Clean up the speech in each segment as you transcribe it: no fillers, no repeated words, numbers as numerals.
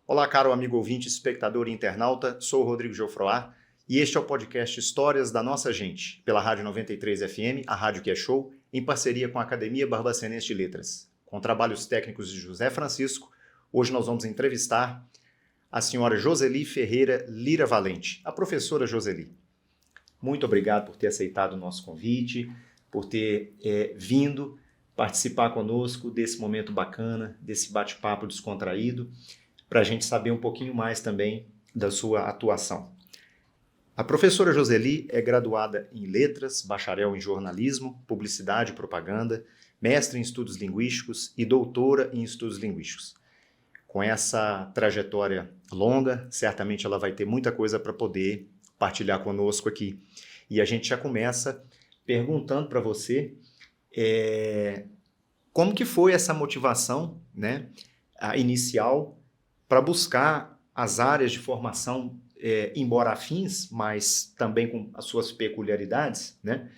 Olá, caro amigo ouvinte, espectador e internauta, sou o Rodrigo Geoffroy e este é o podcast Histórias da Nossa Gente, pela Rádio 93 FM, a rádio que é show, em parceria com a Academia Barbacenense de Letras. Com trabalhos técnicos de José Francisco, hoje nós vamos entrevistar a senhora Joseli Ferreira Lira Valente, a professora Joseli. Muito obrigado por ter aceitado o nosso convite, por ter vindo participar conosco desse momento bacana, desse bate-papo descontraído, para a gente saber um pouquinho mais também da sua atuação. A professora Joseli é graduada em Letras, bacharel em Jornalismo, Publicidade e Propaganda, mestre em Estudos Linguísticos e doutora em Estudos Linguísticos. Com essa trajetória longa, certamente ela vai ter muita coisa para poder partilhar conosco aqui. E a gente já começa perguntando para você como que foi essa motivação, né, a inicial, para buscar as áreas de formação, embora afins, mas também com as suas peculiaridades, né?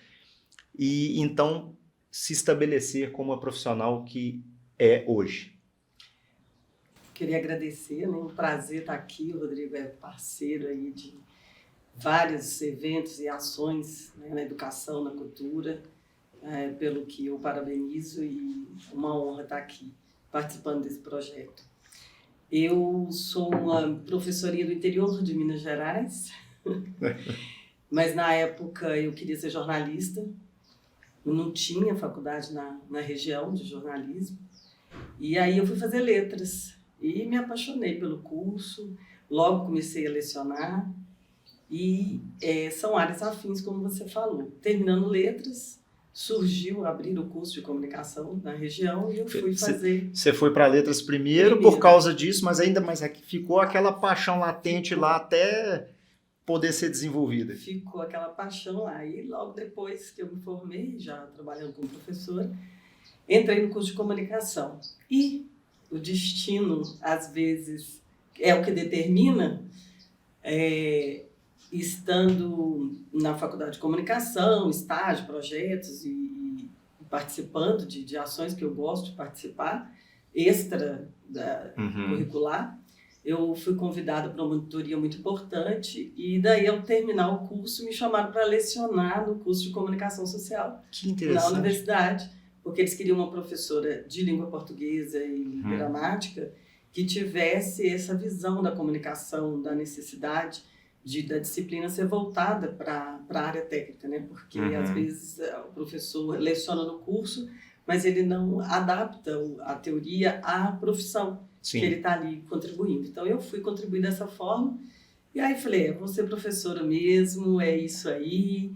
E então se estabelecer como a profissional que é hoje. Queria agradecer, né? Um prazer estar aqui. O Rodrigo é parceiro aí de vários eventos e ações, né, na educação, na cultura, pelo que eu parabenizo e uma honra estar aqui participando desse projeto. Eu sou uma professorinha do interior de Minas Gerais, mas na época eu queria ser jornalista. Eu não tinha faculdade na região de jornalismo. E aí eu fui fazer letras e me apaixonei pelo curso. Logo comecei a lecionar e são áreas afins, como você falou. Terminando letras, abrir o curso de comunicação na região e eu fui fazer. Você foi para letras primeiro por causa disso, mas ainda mais ficou aquela paixão latente lá até poder ser desenvolvida. Ficou aquela paixão lá. E logo depois que eu me formei, já trabalhando como professora, entrei no curso de comunicação. E o destino, às vezes, é o que determina, estando na faculdade de comunicação, estágio, projetos e participando de ações que eu gosto de participar, extra curricular, eu fui convidada para uma monitoria muito importante e daí, ao terminar o curso, me chamaram para lecionar no curso de comunicação social. Que interessante. Na universidade, porque eles queriam uma professora de língua portuguesa e gramática que tivesse essa visão da comunicação, da necessidade da disciplina ser voltada para a área técnica, né? Porque às vezes o professor leciona no curso, mas ele não adapta a teoria à profissão. Sim. Que ele está ali contribuindo. Então eu fui contribuir dessa forma e aí falei, vou ser professora mesmo, é isso aí.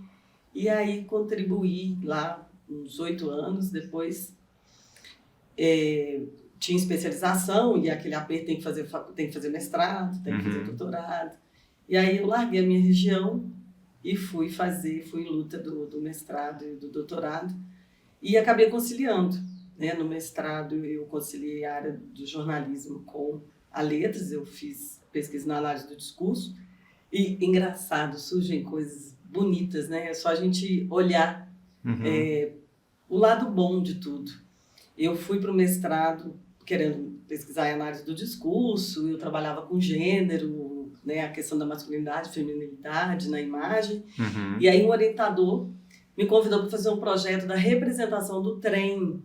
E aí contribuí lá uns 8 anos, depois tinha especialização e aquele aperto tem que fazer mestrado, tem que fazer doutorado. E aí eu larguei a minha região e fui em luta do mestrado e do doutorado e acabei conciliando, né? No mestrado eu conciliei a área do jornalismo com a letras, eu fiz pesquisa na análise do discurso e, engraçado, surgem coisas bonitas, né? É só a gente olhar o lado bom de tudo. Eu fui para o mestrado querendo pesquisar a análise do discurso, eu trabalhava com gênero, né, a questão da masculinidade, feminilidade na imagem. E aí um orientador me convidou para fazer um projeto da representação do trem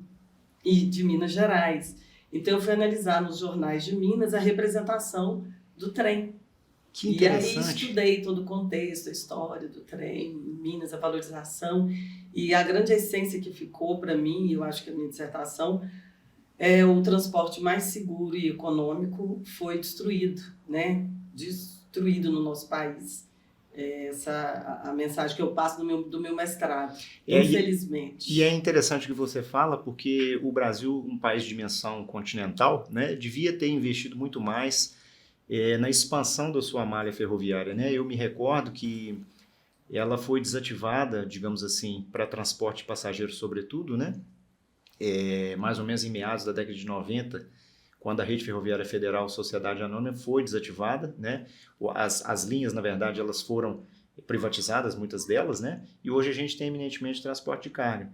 de Minas Gerais. Então eu fui analisar nos jornais de Minas a representação do trem. Que interessante. E aí estudei todo o contexto, a história do trem, em Minas, a valorização. E a grande essência que ficou para mim, eu acho que a minha dissertação, o transporte mais seguro e econômico foi destruído, né? Destruído no nosso país. Essa a mensagem que eu passo do meu mestrado, infelizmente. E é interessante que você fala, porque o Brasil, um país de dimensão continental, né, devia ter investido muito mais na expansão da sua malha ferroviária, né? Eu me recordo que ela foi desativada, digamos assim, para transporte de passageiros sobretudo, né? Mais ou menos em meados da década de 90, quando a Rede Ferroviária Federal Sociedade Anônima foi desativada, né? As linhas, na verdade, elas foram privatizadas, muitas delas, né? E hoje a gente tem eminentemente transporte de carga.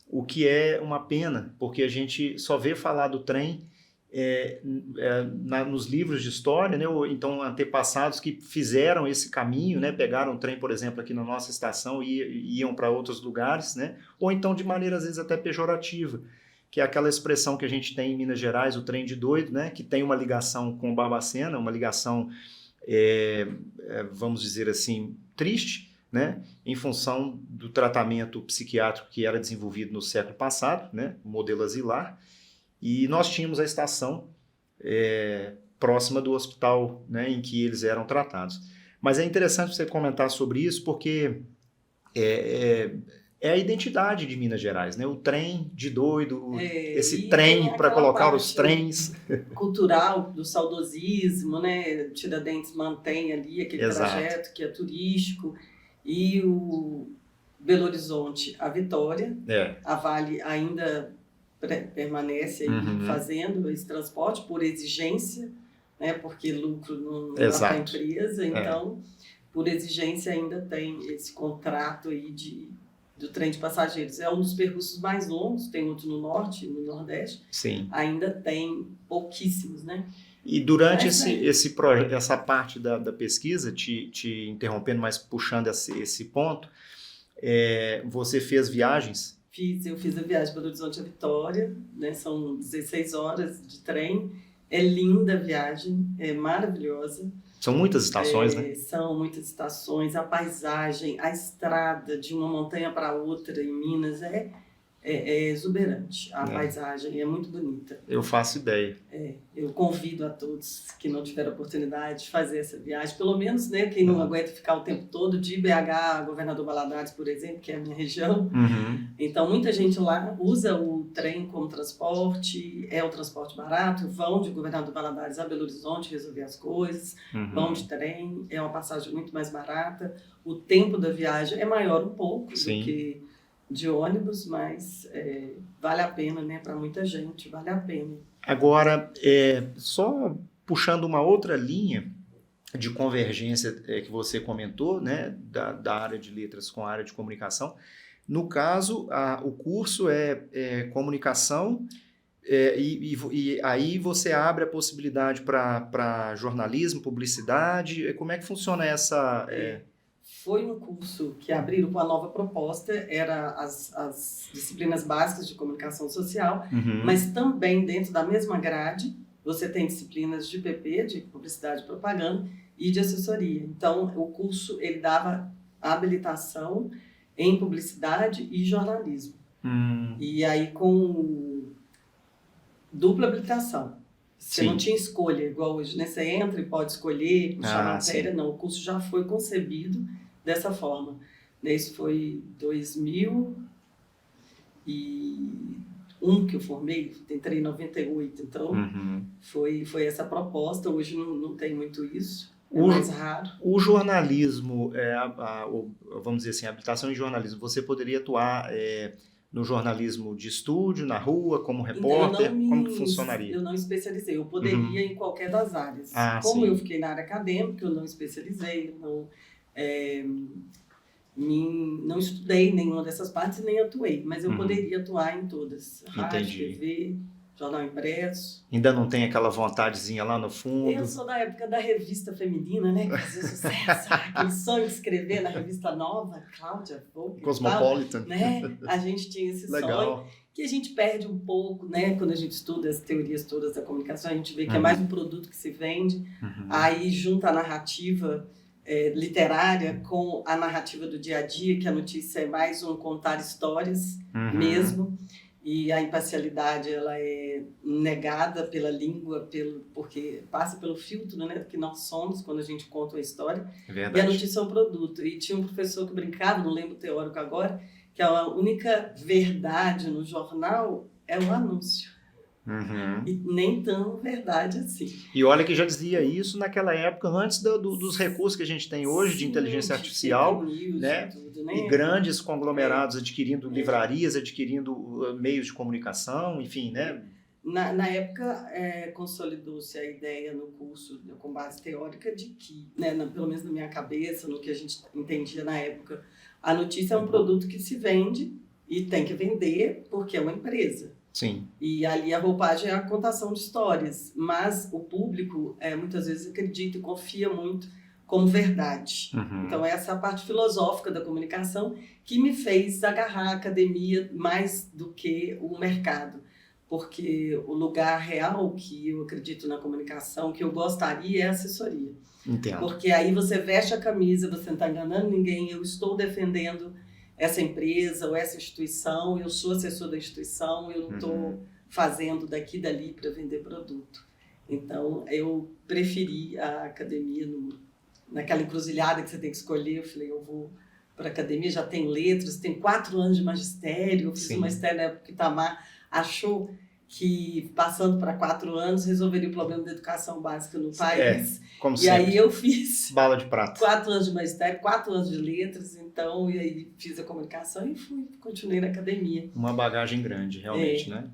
O que é uma pena, porque a gente só vê falar do trem nos livros de história, né, ou então antepassados que fizeram esse caminho, né, pegaram o trem, por exemplo, aqui na nossa estação e iam para outros lugares, né, ou então de maneira às vezes até pejorativa, que é aquela expressão que a gente tem em Minas Gerais, o trem de doido, né, que tem uma ligação com Barbacena, uma ligação, vamos dizer assim, triste, né, em função do tratamento psiquiátrico que era desenvolvido no século passado, né, o modelo asilar. E nós tínhamos a estação próxima do hospital, né, em que eles eram tratados. Mas é interessante você comentar sobre isso porque é a identidade de Minas Gerais, né? O trem de doido, esse trem para colocar os trens. Cultural do saudosismo, né? Tiradentes mantém ali aquele trajeto que é turístico. E o Belo Horizonte, a Vitória, a Vale ainda permanece aí fazendo esse transporte por exigência, né, porque lucro não dá para a empresa, então por exigência ainda tem esse contrato aí do trem de passageiros. É um dos percursos mais longos, tem outro no norte, no nordeste, ainda tem pouquíssimos, né? E durante essa parte da pesquisa, te interrompendo, mas puxando esse ponto, você fez viagens? Eu fiz a viagem para Belo Horizonte a Vitória, né? São 16 horas de trem. É linda a viagem, é maravilhosa. São muitas estações, né? São muitas estações. A paisagem, a estrada de uma montanha para outra em Minas é exuberante. A paisagem é muito bonita. Eu faço ideia. Eu convido a todos que não tiveram oportunidade de fazer essa viagem, pelo menos, né, quem não aguenta ficar o tempo todo, de BH a Governador Valadares, por exemplo, que é a minha região. Então, muita gente lá usa o trem como transporte, é o transporte barato, vão de Governador Valadares a Belo Horizonte resolver as coisas, vão de trem, é uma passagem muito mais barata, o tempo da viagem é maior um pouco do que de ônibus, mas vale a pena, né? Para muita gente, vale a pena. Agora, só puxando uma outra linha de convergência que você comentou, né? Da área de letras com a área de comunicação. No caso, o curso é comunicação e aí você abre a possibilidade para jornalismo, publicidade. Como é que funciona essa... Foi um curso que abriram com a nova proposta, era as disciplinas básicas de comunicação social, mas também dentro da mesma grade, você tem disciplinas de PP, de publicidade e propaganda, e de assessoria. Então, o curso ele dava habilitação em publicidade e jornalismo. E aí, com dupla habilitação. Você não tinha escolha, igual hoje, né? Você entra e pode escolher, puxar matéria. Não, o curso já foi concebido dessa forma. Isso foi 2001 que eu formei, entrei em 98, então foi essa proposta. Hoje não tem muito isso, mais raro. O jornalismo, vamos dizer assim, a habilitação em jornalismo, você poderia atuar no jornalismo de estúdio, na rua, como repórter? Como que funcionaria? Eu não especializei, eu poderia em qualquer das áreas. Como eu fiquei na área acadêmica, eu não especializei, não estudei nenhuma dessas partes, nem atuei, mas eu poderia atuar em todas. Rádio, TV, jornal impresso. Ainda não tem aquela vontadezinha lá no fundo? Eu sou da época da revista feminina, né? Que fazia sucesso. Aquele sonho de escrever na revista Nova, Cláudia Volker. Cosmopolitan. Né? A gente tinha esse sonho que a gente perde um pouco, né? Quando a gente estuda as teorias todas da comunicação, a gente vê que é mais um produto que se vende. Aí junta a narrativa literária com a narrativa do dia a dia, que a notícia é mais um contar histórias mesmo. E a imparcialidade ela é negada pela língua, porque passa pelo filtro, né, que nós somos quando a gente conta uma história. E a notícia é um produto. E tinha um professor que brincava, não lembro o teórico agora, que a única verdade no jornal é o anúncio. E nem tão verdade assim. E olha que já dizia isso naquela época, antes dos recursos que a gente tem hoje de inteligência artificial, né? Tudo, né? E grandes conglomerados adquirindo livrarias, adquirindo meios de comunicação, enfim, né? Na época, consolidou-se a ideia no curso, com base teórica, de que, né, pelo menos na minha cabeça, no que a gente entendia na época, a notícia é um produto que se vende e tem que vender porque é uma empresa. Sim. E ali a roupagem é a contação de histórias, mas o público muitas vezes acredita e confia muito como verdade. Uhum. Então essa é a parte filosófica da comunicação que me fez agarrar a academia mais do que o mercado. Porque o lugar real que eu acredito na comunicação, que eu gostaria, é a assessoria. Entendo. Porque aí você veste a camisa, você não está enganando ninguém, eu estou defendendo essa empresa ou essa instituição, eu sou assessor da instituição, eu não estou fazendo daqui e dali para vender produto. Então, eu preferi a academia naquela encruzilhada que você tem que escolher. Eu falei, eu vou para a academia, já tenho letras, tenho 4 anos de magistério, eu fiz um magistério na época que Itamar achou que passando para 4 anos resolveria o problema da educação básica no país. Como e sempre. Aí eu fiz bala de prata. 4 anos de magistério, 4 anos de letras, então, e aí fiz a comunicação e continuei na academia. Uma bagagem grande, realmente, né?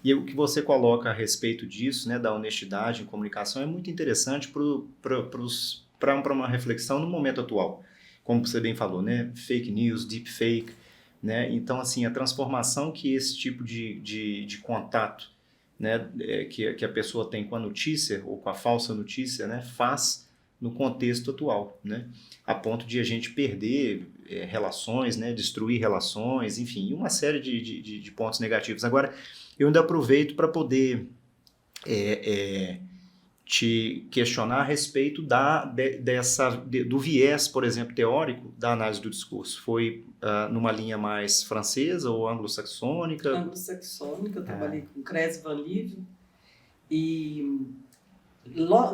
E o que você coloca a respeito disso, né, da honestidade em comunicação, é muito interessante para uma reflexão no momento atual. Como você bem falou, né? Fake news, deepfake, né? Então, assim, a transformação que esse tipo de contato, né, que a pessoa tem com a notícia ou com a falsa notícia, né, faz no contexto atual, né? A ponto de a gente perder relações, né, destruir relações, enfim, uma série de pontos negativos. Agora, eu ainda aproveito para poder te questionar a respeito do viés, por exemplo, teórico da análise do discurso. Foi numa linha mais francesa ou anglo-saxônica? Anglo-saxônica, eu trabalhei com Cres Van Lieve e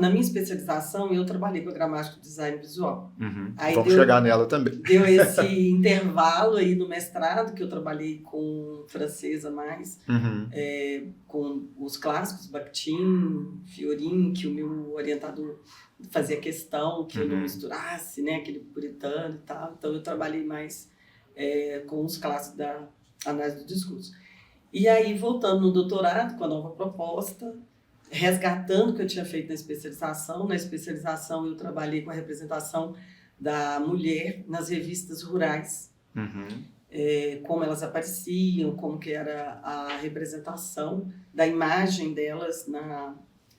na minha especialização eu trabalhei com a gramática do design visual. Aí vamos chegar nela também. Deu esse intervalo aí no mestrado, que eu trabalhei com francesa mais, com os clássicos, Bakhtin, Fiorin, que o meu orientador fazia questão que eu não misturasse, né, aquele puritano e tal. Então eu trabalhei mais com os clássicos da análise do discurso. E aí, voltando no doutorado, com a nova proposta, resgatando o que eu tinha feito na especialização. Na especialização, eu trabalhei com a representação da mulher nas revistas rurais, como elas apareciam, como que era a representação da imagem delas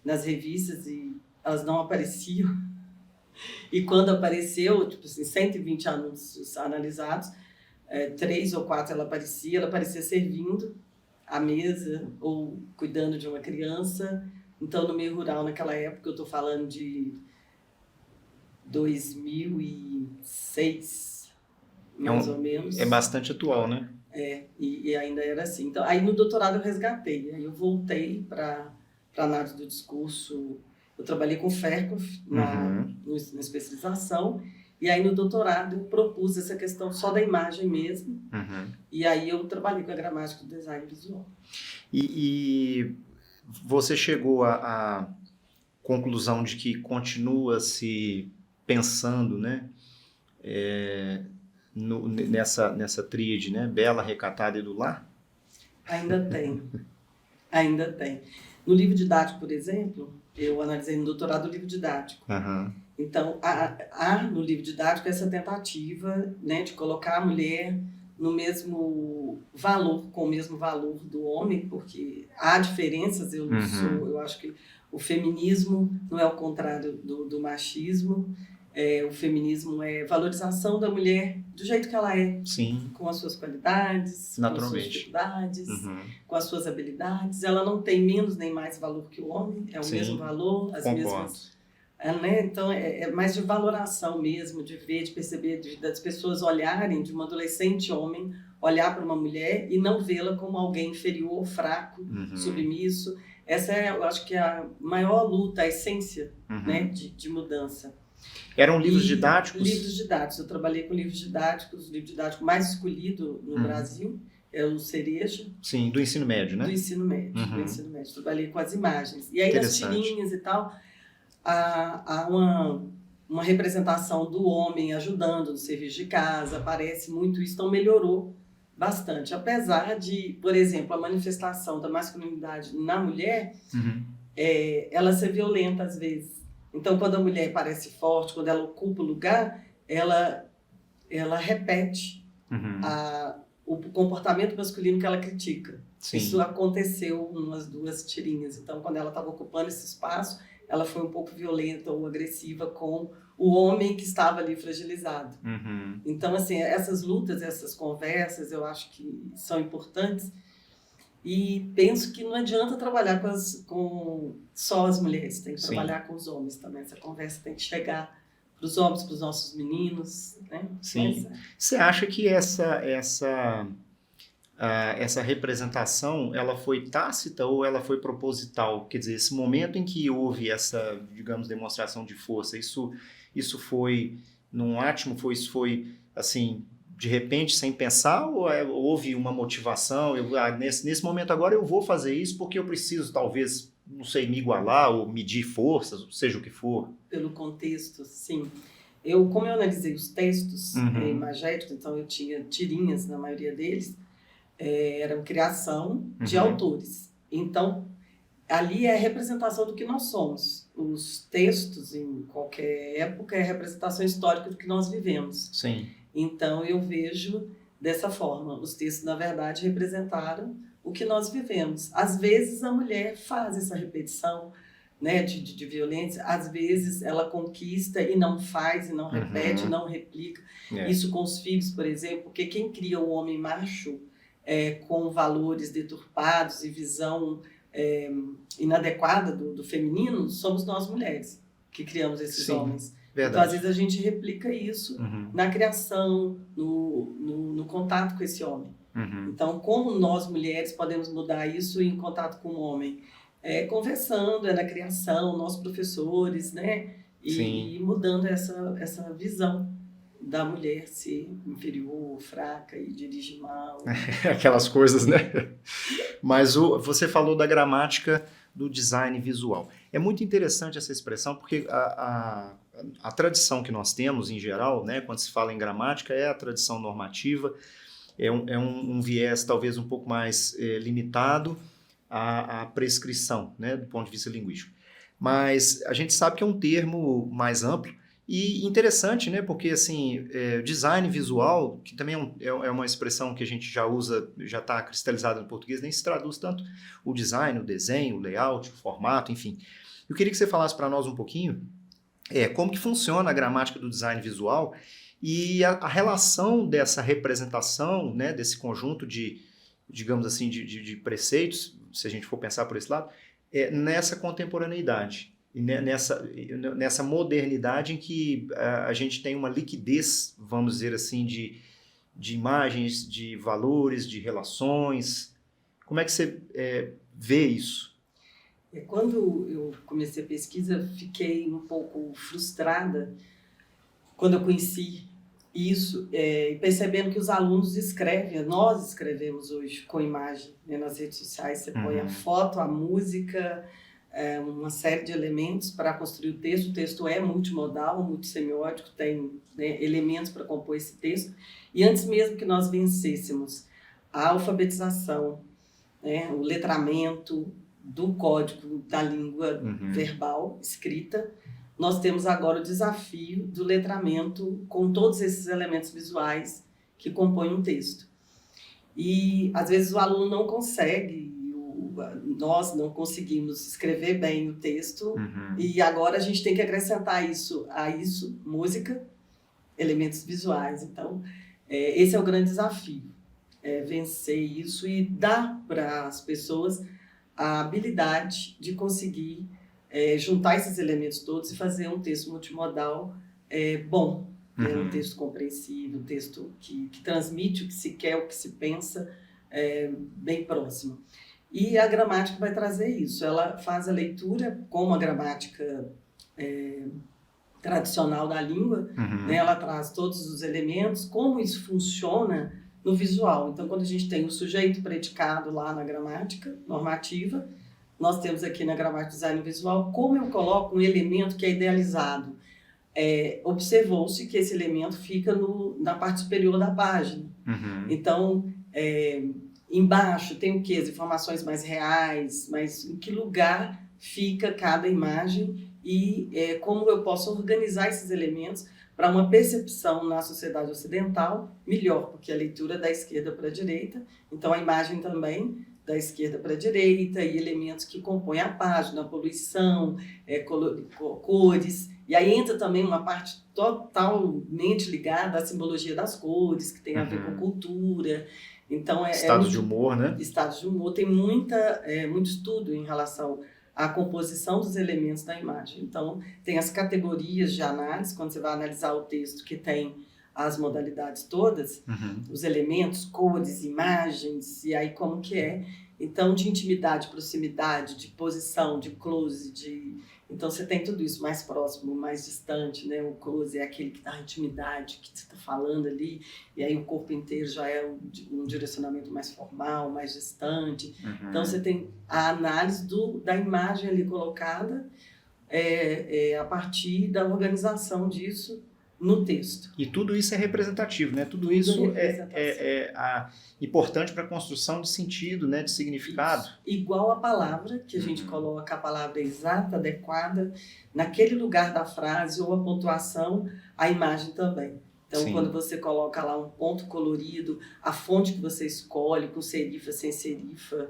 nas revistas, e elas não apareciam. E quando apareceu, tipo assim, 120 anúncios analisados, 3 ou 4 ela aparecia servindo à mesa ou cuidando de uma criança. Então, no meio rural, naquela época, eu estou falando de 2006, mais ou menos. É bastante atual, né? E ainda era assim. Então, aí no doutorado eu resgatei. Aí eu voltei para análise do discurso. Eu trabalhei com Ferkov na especialização. E aí no doutorado eu propus essa questão só da imagem mesmo. E aí eu trabalhei com a gramática do design visual. E você chegou à conclusão de que continua se pensando, né, nessa tríade, né, bela, recatada e do lar? Ainda tem. No livro didático, por exemplo, eu analisei no doutorado o livro didático. Então, há no livro didático essa tentativa, né, de colocar a mulher no mesmo valor, com o mesmo valor do homem, porque há diferenças. Eu acho que o feminismo não é o contrário do machismo. O feminismo é valorização da mulher do jeito que ela é. Sim. Com as suas qualidades, com as suas dificuldades, com as suas habilidades. Ela não tem menos nem mais valor que o homem, é o mesmo valor, as mesmas... né? Então, é mais de valoração mesmo, de ver, de perceber, das pessoas olharem, de um adolescente homem, olhar para uma mulher e não vê-la como alguém inferior, fraco, submisso. Essa eu acho que é a maior luta, a essência, né, de mudança. Eram livros didáticos? Livros didáticos. Eu trabalhei com livros didáticos. O livro didático mais escolhido no Brasil é o Cereja. Sim, do ensino médio, né? Do ensino médio. Trabalhei com as imagens. E aí, nas tirinhas e tal, há uma representação do homem ajudando no serviço de casa, aparece muito isso, então melhorou bastante. Apesar de, por exemplo, a manifestação da masculinidade na mulher, ela ser violenta às vezes. Então, quando a mulher parece forte, quando ela ocupa o lugar, ela repete o comportamento masculino que ela critica. Sim. Isso aconteceu umas 2 tirinhas. Então, quando ela estava ocupando esse espaço, ela foi um pouco violenta ou agressiva com o homem que estava ali fragilizado. Uhum. Então, assim, essas lutas, essas conversas, eu acho que são importantes. E penso que não adianta trabalhar com só as mulheres, tem que Sim. trabalhar com os homens também. Essa conversa tem que chegar para os homens, para os nossos meninos, né? Sim. Mas, Você acha que essa representação, ela foi tácita ou ela foi proposital? Quer dizer, esse momento em que houve essa, digamos, demonstração de força, isso foi num átimo, isso foi, assim, de repente, sem pensar, ou houve uma motivação? Nesse momento agora eu vou fazer isso porque eu preciso, talvez, não sei, me igualar ou medir forças, seja o que for? pelo contexto, sim. Como eu analisei os textos imagéticos, então eu tinha tirinhas na maioria deles, eram criação de autores. Então, ali é a representação do que nós somos. Os textos, em qualquer época, é a representação histórica do que nós vivemos. Sim. Então, eu vejo dessa forma. Os textos, na verdade, representaram o que nós vivemos. Às vezes, a mulher faz essa repetição, né, de violência. Às vezes, ela conquista e não faz, e não repete, não replica. Isso com os filhos, por exemplo, porque quem cria o homem macho com valores deturpados e visão inadequada do feminino, somos nós mulheres que criamos esses homens. Verdade. Então, às vezes, a gente replica isso na criação, no contato com esse homem. Então, como nós mulheres podemos mudar isso em contato com o homem? Conversando, na criação, nós professores, né? E mudando essa visão da mulher ser inferior, fraca e dirige mal. Aquelas coisas, né? Mas você falou da gramática do design visual. É muito interessante essa expressão, porque a tradição que nós temos, em geral, né, quando se fala em gramática, é a tradição normativa, é um viés talvez um pouco mais limitado à prescrição, né, do ponto de vista linguístico. Mas a gente sabe que é um termo mais amplo e interessante, né, porque assim, design visual, que também é uma expressão que a gente já usa, já está cristalizada no português, nem se traduz tanto o design, o desenho, o layout, o formato, enfim. Eu queria que você falasse para nós um pouquinho como que funciona a gramática do design visual e a relação dessa representação, né, desse conjunto de, digamos assim, de preceitos, se a gente for pensar por esse lado, nessa contemporaneidade, e nessa modernidade em que a gente tem uma liquidez, vamos dizer assim, de imagens, de valores, de relações. Como é que você vê isso? Quando eu comecei a pesquisa, fiquei um pouco frustrada quando eu conheci isso, percebendo que os alunos escrevem, nós escrevemos hoje com imagem, né, nas redes sociais, você põe a foto, a música, uma série de elementos para construir o texto é multimodal, multissemiótico, tem, né, elementos para compor esse texto, e antes mesmo que nós vencêssemos a alfabetização, né, o letramento do código da língua verbal, escrita, nós temos agora o desafio do letramento com todos esses elementos visuais que compõem um texto. E, às vezes, o aluno não consegue, nós não conseguimos escrever bem o texto, e agora a gente tem que acrescentar a isso música, elementos visuais. Então, esse é o grande desafio, vencer isso e dar para as pessoas a habilidade de conseguir juntar esses elementos todos e fazer um texto multimodal bom, um texto compreensível, um texto que transmite o que se quer, o que se pensa, bem próximo. E a gramática vai trazer isso, ela faz a leitura como a gramática tradicional da língua, né? Ela traz todos os elementos, como isso funciona no visual. Então, quando a gente tem o sujeito predicado lá na gramática normativa, nós temos aqui na gramática design visual como eu coloco um elemento que é idealizado. Observou-se que esse elemento fica na parte superior da página. Então, embaixo tem o quê? As informações mais reais, mas em que lugar fica cada imagem e como eu posso organizar esses elementos para uma percepção na sociedade ocidental melhor, porque a leitura é da esquerda para a direita, então a imagem também da esquerda para a direita, e elementos que compõem a página, poluição, cores. E aí entra também uma parte totalmente ligada à simbologia das cores, que tem a ver com cultura. Então, Estados de humor, né? Estados de humor. Tem muito estudo em relação à composição dos elementos da imagem. Então, tem as categorias de análise, quando você vai analisar o texto, que tem as modalidades todas, os elementos, cores, imagens, e aí como que é. Então, de intimidade, proximidade, de posição, de close, Então, você tem tudo isso mais próximo, mais distante, né? O close é aquele que dá intimidade, que você está falando ali, e aí o corpo inteiro já é um direcionamento mais formal, mais distante. Então, você tem a análise da imagem ali colocada a partir da organização disso no texto. E tudo isso é representativo, né? Tudo isso é importante para a construção de sentido, né? De significado. Isso. Igual a palavra, que a gente coloca a palavra exata, adequada, naquele lugar da frase, ou a pontuação, a imagem também. Então, quando você coloca lá um ponto colorido, a fonte que você escolhe, com serifa, sem serifa,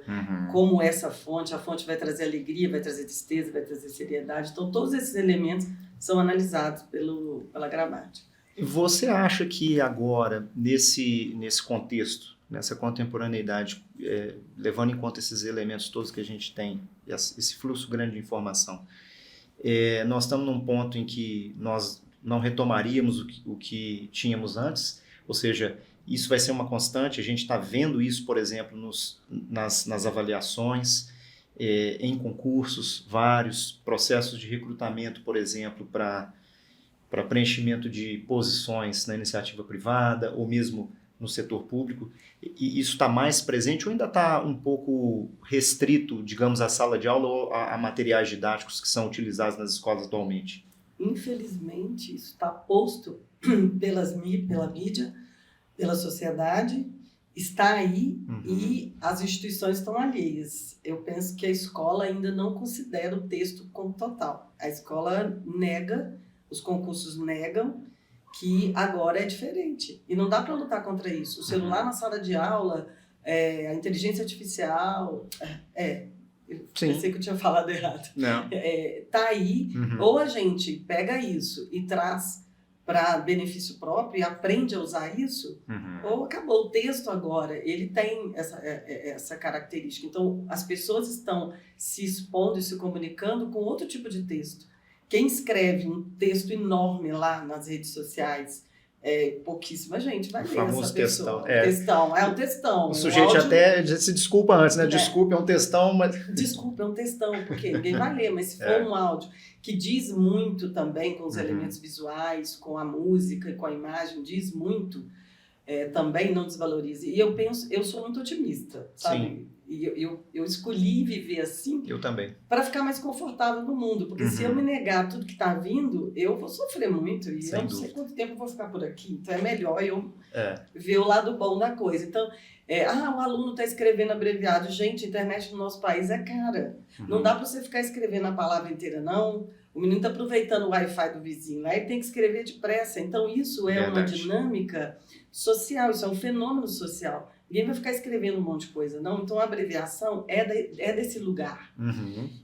como essa fonte, a fonte vai trazer alegria, vai trazer tristeza, vai trazer seriedade. Então, todos esses elementos são analisados pela gramática. Você acha que agora, nesse contexto, nessa contemporaneidade, levando em conta esses elementos todos que a gente tem, esse fluxo grande de informação, nós estamos num ponto em que nós não retomaríamos o que tínhamos antes? Ou seja, isso vai ser uma constante, a gente está vendo isso, por exemplo, nas avaliações, em concursos, vários processos de recrutamento, por exemplo, para preenchimento de posições na iniciativa privada ou mesmo no setor público. E isso está mais presente ou ainda está um pouco restrito, digamos, à sala de aula ou a materiais didáticos que são utilizados nas escolas atualmente? Infelizmente, isso está posto pela mídia, pela sociedade, está aí e as instituições estão alheias. Eu penso que a escola ainda não considera o texto como total. A escola nega, os concursos negam que agora é diferente. E não dá para lutar contra isso. O celular na sala de aula, a inteligência artificial... Eu pensei que eu tinha falado errado. Tá aí, ou a gente pega isso e traz para benefício próprio e aprende a usar isso, ou acabou. O texto agora, ele tem essa característica. Então, as pessoas estão se expondo e se comunicando com outro tipo de texto. Quem escreve um texto enorme lá nas redes sociais, pouquíssima gente vai ler essa pessoa. Textão, é um textão. O sujeito até se desculpa antes, né? Desculpa, é um textão, mas... Desculpa, é um textão, porque ninguém vai ler, mas se for um áudio que diz muito também com os elementos visuais, com a música e com a imagem, diz muito, também não desvalorize. E eu penso, eu sou muito otimista, sabe? Sim. E eu escolhi viver assim. Eu também. Para ficar mais confortável no mundo, porque se eu me negar tudo que está vindo, eu vou sofrer muito e eu não sei quanto tempo eu vou ficar por aqui. Então é melhor eu ver o lado bom da coisa. Então, o aluno está escrevendo abreviado. Gente, a internet no nosso país é cara. Não dá para você ficar escrevendo a palavra inteira, não. O menino está aproveitando o Wi-Fi do vizinho, aí tem que escrever depressa. Então isso é uma dinâmica social, isso é um fenômeno social. Ninguém vai ficar escrevendo um monte de coisa, não. Então, a abreviação é desse lugar.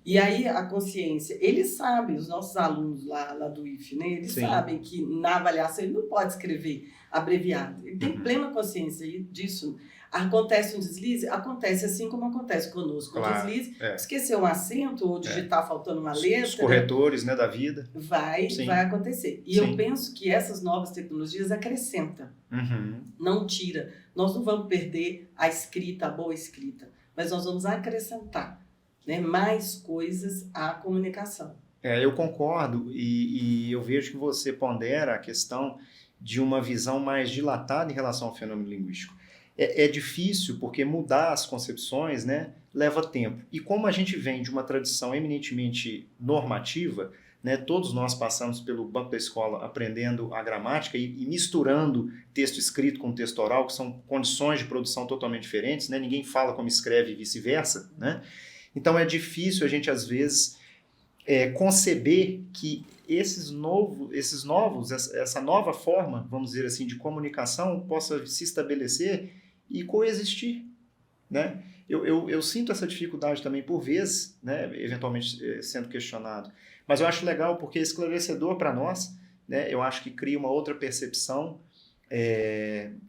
E aí, a consciência... Eles sabem, os nossos alunos lá do IFE, né? Eles sabem que na avaliação ele não pode escrever abreviado. Ele tem plena consciência disso. Acontece um deslize? Acontece assim como acontece conosco. Claro, um deslize, esquecer um acento ou digitar faltando uma letra. Os corretores, né, da vida. Vai acontecer. E eu penso que essas novas tecnologias acrescentam, não tira. Nós não vamos perder a escrita, a boa escrita, mas nós vamos acrescentar, né, mais coisas à comunicação. Eu concordo e eu vejo que você pondera a questão de uma visão mais dilatada em relação ao fenômeno linguístico. É difícil porque mudar as concepções, né, leva tempo. E como a gente vem de uma tradição eminentemente normativa, né, todos nós passamos pelo banco da escola aprendendo a gramática e misturando texto escrito com texto oral, que são condições de produção totalmente diferentes, né? Ninguém fala como escreve e vice-versa, né? Então é difícil a gente, às vezes, conceber que essa nova forma, vamos dizer assim, de comunicação possa se estabelecer e coexistir, né? eu sinto essa dificuldade também por vezes, né, eventualmente sendo questionado. Mas eu acho legal porque é esclarecedor para nós, né, eu acho que cria uma outra percepção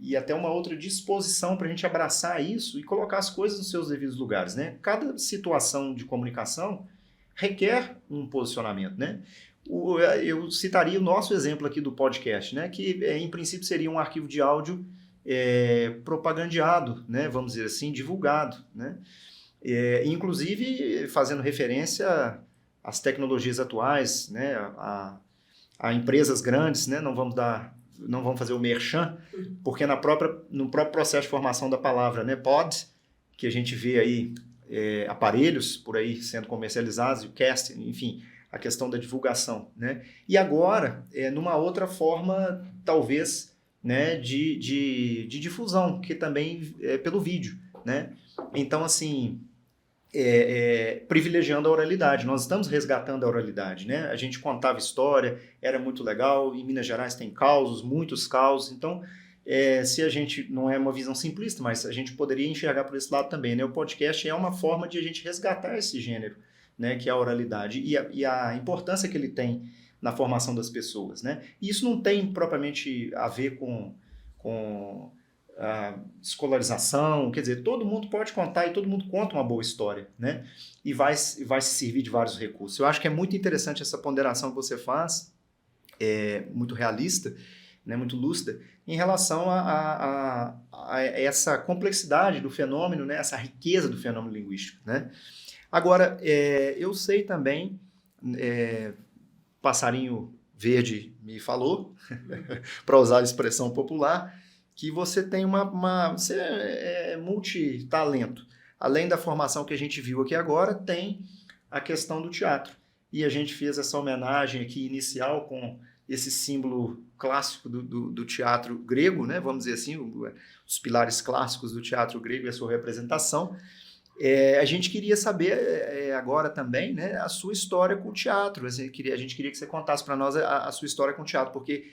e até uma outra disposição para a gente abraçar isso e colocar as coisas nos seus devidos lugares, né? Cada situação de comunicação requer um posicionamento, né? Eu citaria o nosso exemplo aqui do podcast, né? Que em princípio seria um arquivo de áudio propagandeado, né? Vamos dizer assim, divulgado, né? Inclusive fazendo referência às tecnologias atuais, né? A empresas grandes, né? Não vamos fazer o merchan, porque no próprio processo de formação da palavra, né, pod, que a gente vê aí aparelhos por aí sendo comercializados, o cast, enfim, a questão da divulgação, né? E agora, numa outra forma, talvez, né, de difusão, que também é pelo vídeo, né? Então, assim, privilegiando a oralidade. Nós estamos resgatando a oralidade, né? A gente contava história, era muito legal. Em Minas Gerais tem causos, muitos causos. Então, se a gente não é uma visão simplista, mas a gente poderia enxergar por esse lado também, né? O podcast é uma forma de a gente resgatar esse gênero, né? Que é a oralidade e a importância que ele tem na formação das pessoas, né? E isso não tem propriamente a ver com a escolarização, quer dizer, todo mundo pode contar e todo mundo conta uma boa história, né? E vai se servir de vários recursos. Eu acho que é muito interessante essa ponderação que você faz, muito realista, né, muito lúcida, em relação a essa complexidade do fenômeno, né, essa riqueza do fenômeno linguístico, né? Agora, eu sei também, passarinho verde me falou, para usar a expressão popular, que você tem você é multitalento. Além da formação que a gente viu aqui agora, tem a questão do teatro. E a gente fez essa homenagem aqui inicial com esse símbolo clássico do teatro grego, né? Vamos dizer assim, os pilares clássicos do teatro grego e a sua representação. A gente queria saber agora também, né, a sua história com o teatro. A gente queria que você contasse para nós a sua história com o teatro, porque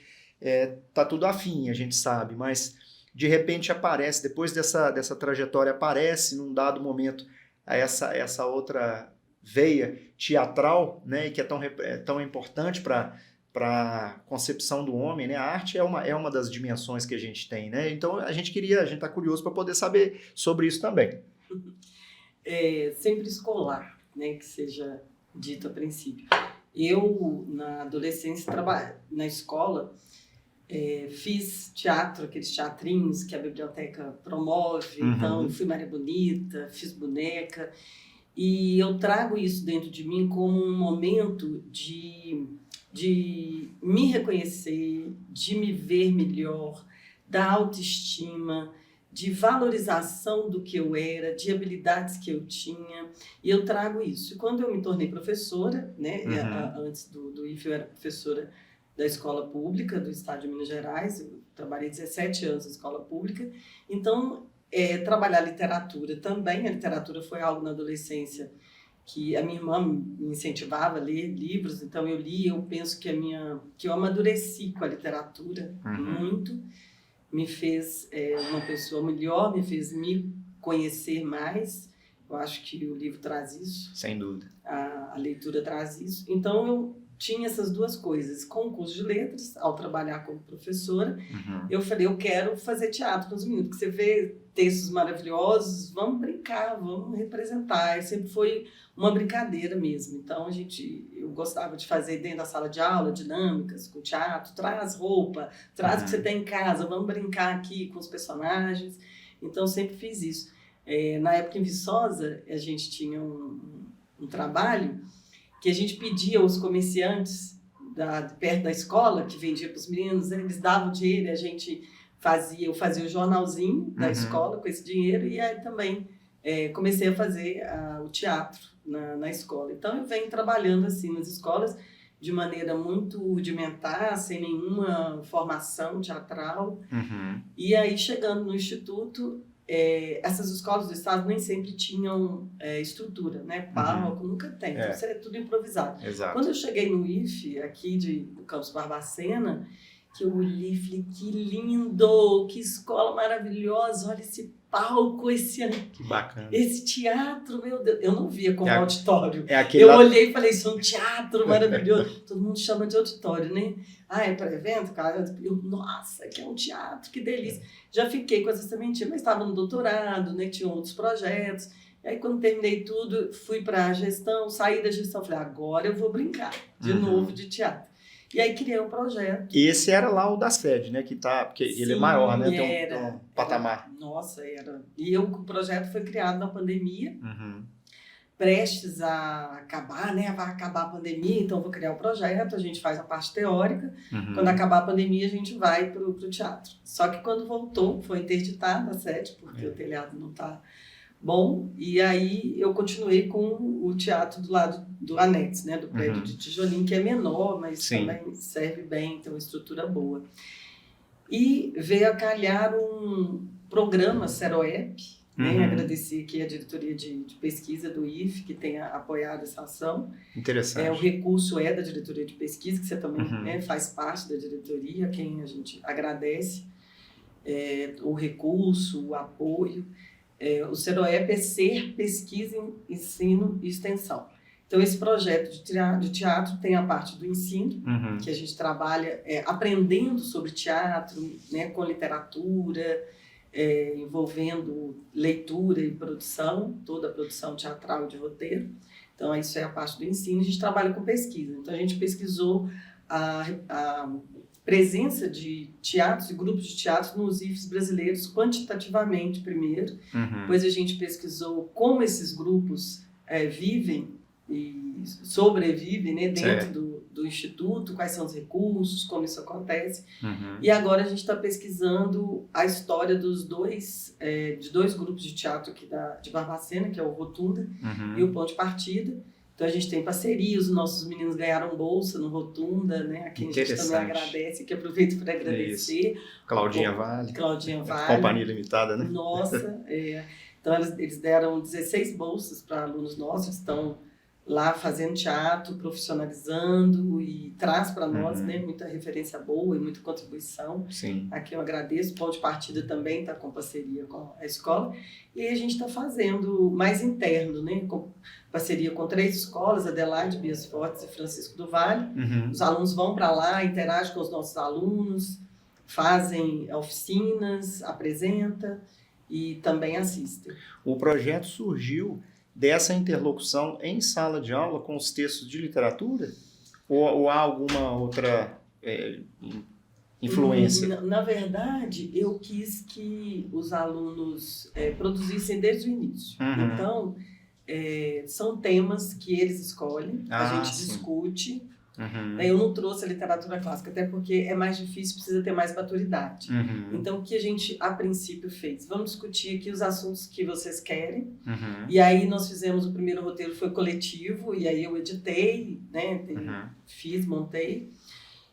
tá tudo afim, a gente sabe, mas de repente aparece, depois dessa trajetória, aparece num dado momento essa outra veia teatral, né, e que é tão importante para a concepção do homem, né? A arte é uma das dimensões que a gente tem, né? Então a gente está curioso para poder saber sobre isso também. Sempre escolar, né, que seja dito a princípio. Eu, na adolescência, na escola, fiz teatro, aqueles teatrinhos que a biblioteca promove. Uhum. Então, fui Maria Bonita, fiz boneca, e eu trago isso dentro de mim como um momento de me reconhecer, de me ver melhor, da autoestima, de valorização do que eu era, de habilidades que eu tinha, e eu trago isso. E quando eu me tornei professora, né, antes do IFE eu era professora da escola pública do estado de Minas Gerais, eu trabalhei 17 anos na escola pública, então trabalhar literatura também, a literatura foi algo na adolescência que a minha irmã me incentivava a ler livros, então eu li, eu penso que eu amadureci com a literatura muito, me fez uma pessoa melhor, me fez me conhecer mais. Eu acho que o livro traz isso. Sem dúvida. A leitura traz isso. Então, eu tinha essas duas coisas. Com o curso de letras, ao trabalhar como professora, eu falei, eu quero fazer teatro com os meninos, porque você vê textos maravilhosos, vamos brincar, vamos representar. E sempre foi uma brincadeira mesmo. Então, eu gostava de fazer dentro da sala de aula, dinâmicas com teatro, traz roupa, traz o que você tem em casa, vamos brincar aqui com os personagens. Então, sempre fiz isso. Na época em Viçosa, a gente tinha um trabalho que a gente pedia aos comerciantes perto da escola, que vendia para os meninos, eles davam dinheiro e eu fazia o jornalzinho da escola com esse dinheiro, e aí também comecei a fazer o teatro na escola. Então eu venho trabalhando assim nas escolas de maneira muito rudimentar, sem nenhuma formação teatral. E aí chegando no instituto, essas escolas do estado nem sempre tinham estrutura, né? Palco, nunca tem, então isso é tudo improvisado. Exato. Quando eu cheguei no IFE, aqui do Campus Barbacena, que eu olhei e falei, que lindo, que escola maravilhosa, olha esse palco, Que bacana. esse teatro, meu Deus, eu não via como auditório. É aquele eu olhei e falei, isso é um teatro maravilhoso. Todo mundo chama de auditório, né? Ah, é para evento, cara? Nossa, que é um teatro, que delícia. Já fiquei com essa sementinha, mas estava no doutorado, né? Tinha outros projetos. E aí, quando terminei tudo, fui para a gestão, saí da gestão, falei, agora eu vou brincar de novo de teatro. E aí criei um projeto. E esse era lá o da sede, né? Porque ele é maior, né? Tem um patamar. Nossa, era. E o projeto foi criado na pandemia, prestes a acabar, né? Vai acabar a pandemia, então vou criar o projeto, a gente faz a parte teórica. Quando acabar a pandemia, a gente vai para o teatro. Só que quando voltou, foi interditada a sede, porque o telhado não está bom. E aí eu continuei com o teatro do lado do anexo, né? Do prédio de tijolinho, que é menor, mas também serve bem, tem uma estrutura boa. E veio a calhar um programa Seroep, né? Agradecer aqui a diretoria de pesquisa do IFE, que tem apoiado essa ação. Interessante. O recurso é da diretoria de pesquisa, que você também né, faz parte da diretoria, a quem a gente agradece o recurso, o apoio. O Seroep é Ser Pesquisa, Ensino e Extensão. Então, esse projeto de teatro tem a parte do ensino, que a gente trabalha aprendendo sobre teatro, né, com literatura, envolvendo leitura e produção, toda a produção teatral e de roteiro. Então, isso é a parte do ensino. A gente trabalha com pesquisa. Então, a gente pesquisou a presença de teatros e grupos de teatro nos IFES brasileiros quantitativamente primeiro, depois a gente pesquisou como esses grupos vivem e sobrevivem, né, dentro do Instituto, quais são os recursos, como isso acontece. E agora a gente está pesquisando a história de dois grupos de teatro aqui de Barbacena, que é o Rotunda e o Ponto de Partida. Então, a gente tem parcerias, os nossos meninos ganharam bolsa no Rotunda, né? A quem a gente também agradece, que aproveito para agradecer. Claudinha Vale. Companhia Limitada, né? Nossa, Então, eles deram 16 bolsas para alunos nossos, estão lá fazendo teatro, profissionalizando e traz para nós né, muita referência boa e muita contribuição. Sim. Aqui eu agradeço. O Ponto de Partida também está com parceria com a escola. E aí a gente está fazendo mais interno, né, com parceria com 3 escolas, Adelaide, Bias Fortes e Francisco do Vale. Os alunos vão para lá, interagem com os nossos alunos, fazem oficinas, apresentam e também assistem. O projeto surgiu dessa interlocução em sala de aula com os textos de literatura? Ou há alguma outra influência? Na verdade, eu quis que os alunos produzissem desde o início. Então, são temas que eles escolhem, a gente discute. Eu não trouxe a literatura clássica, até porque é mais difícil, precisa ter mais maturidade. Então, o que a gente, a princípio, fez? Vamos discutir aqui os assuntos que vocês querem. E aí, nós fizemos o primeiro roteiro, foi coletivo, e aí eu editei, né, fiz, montei.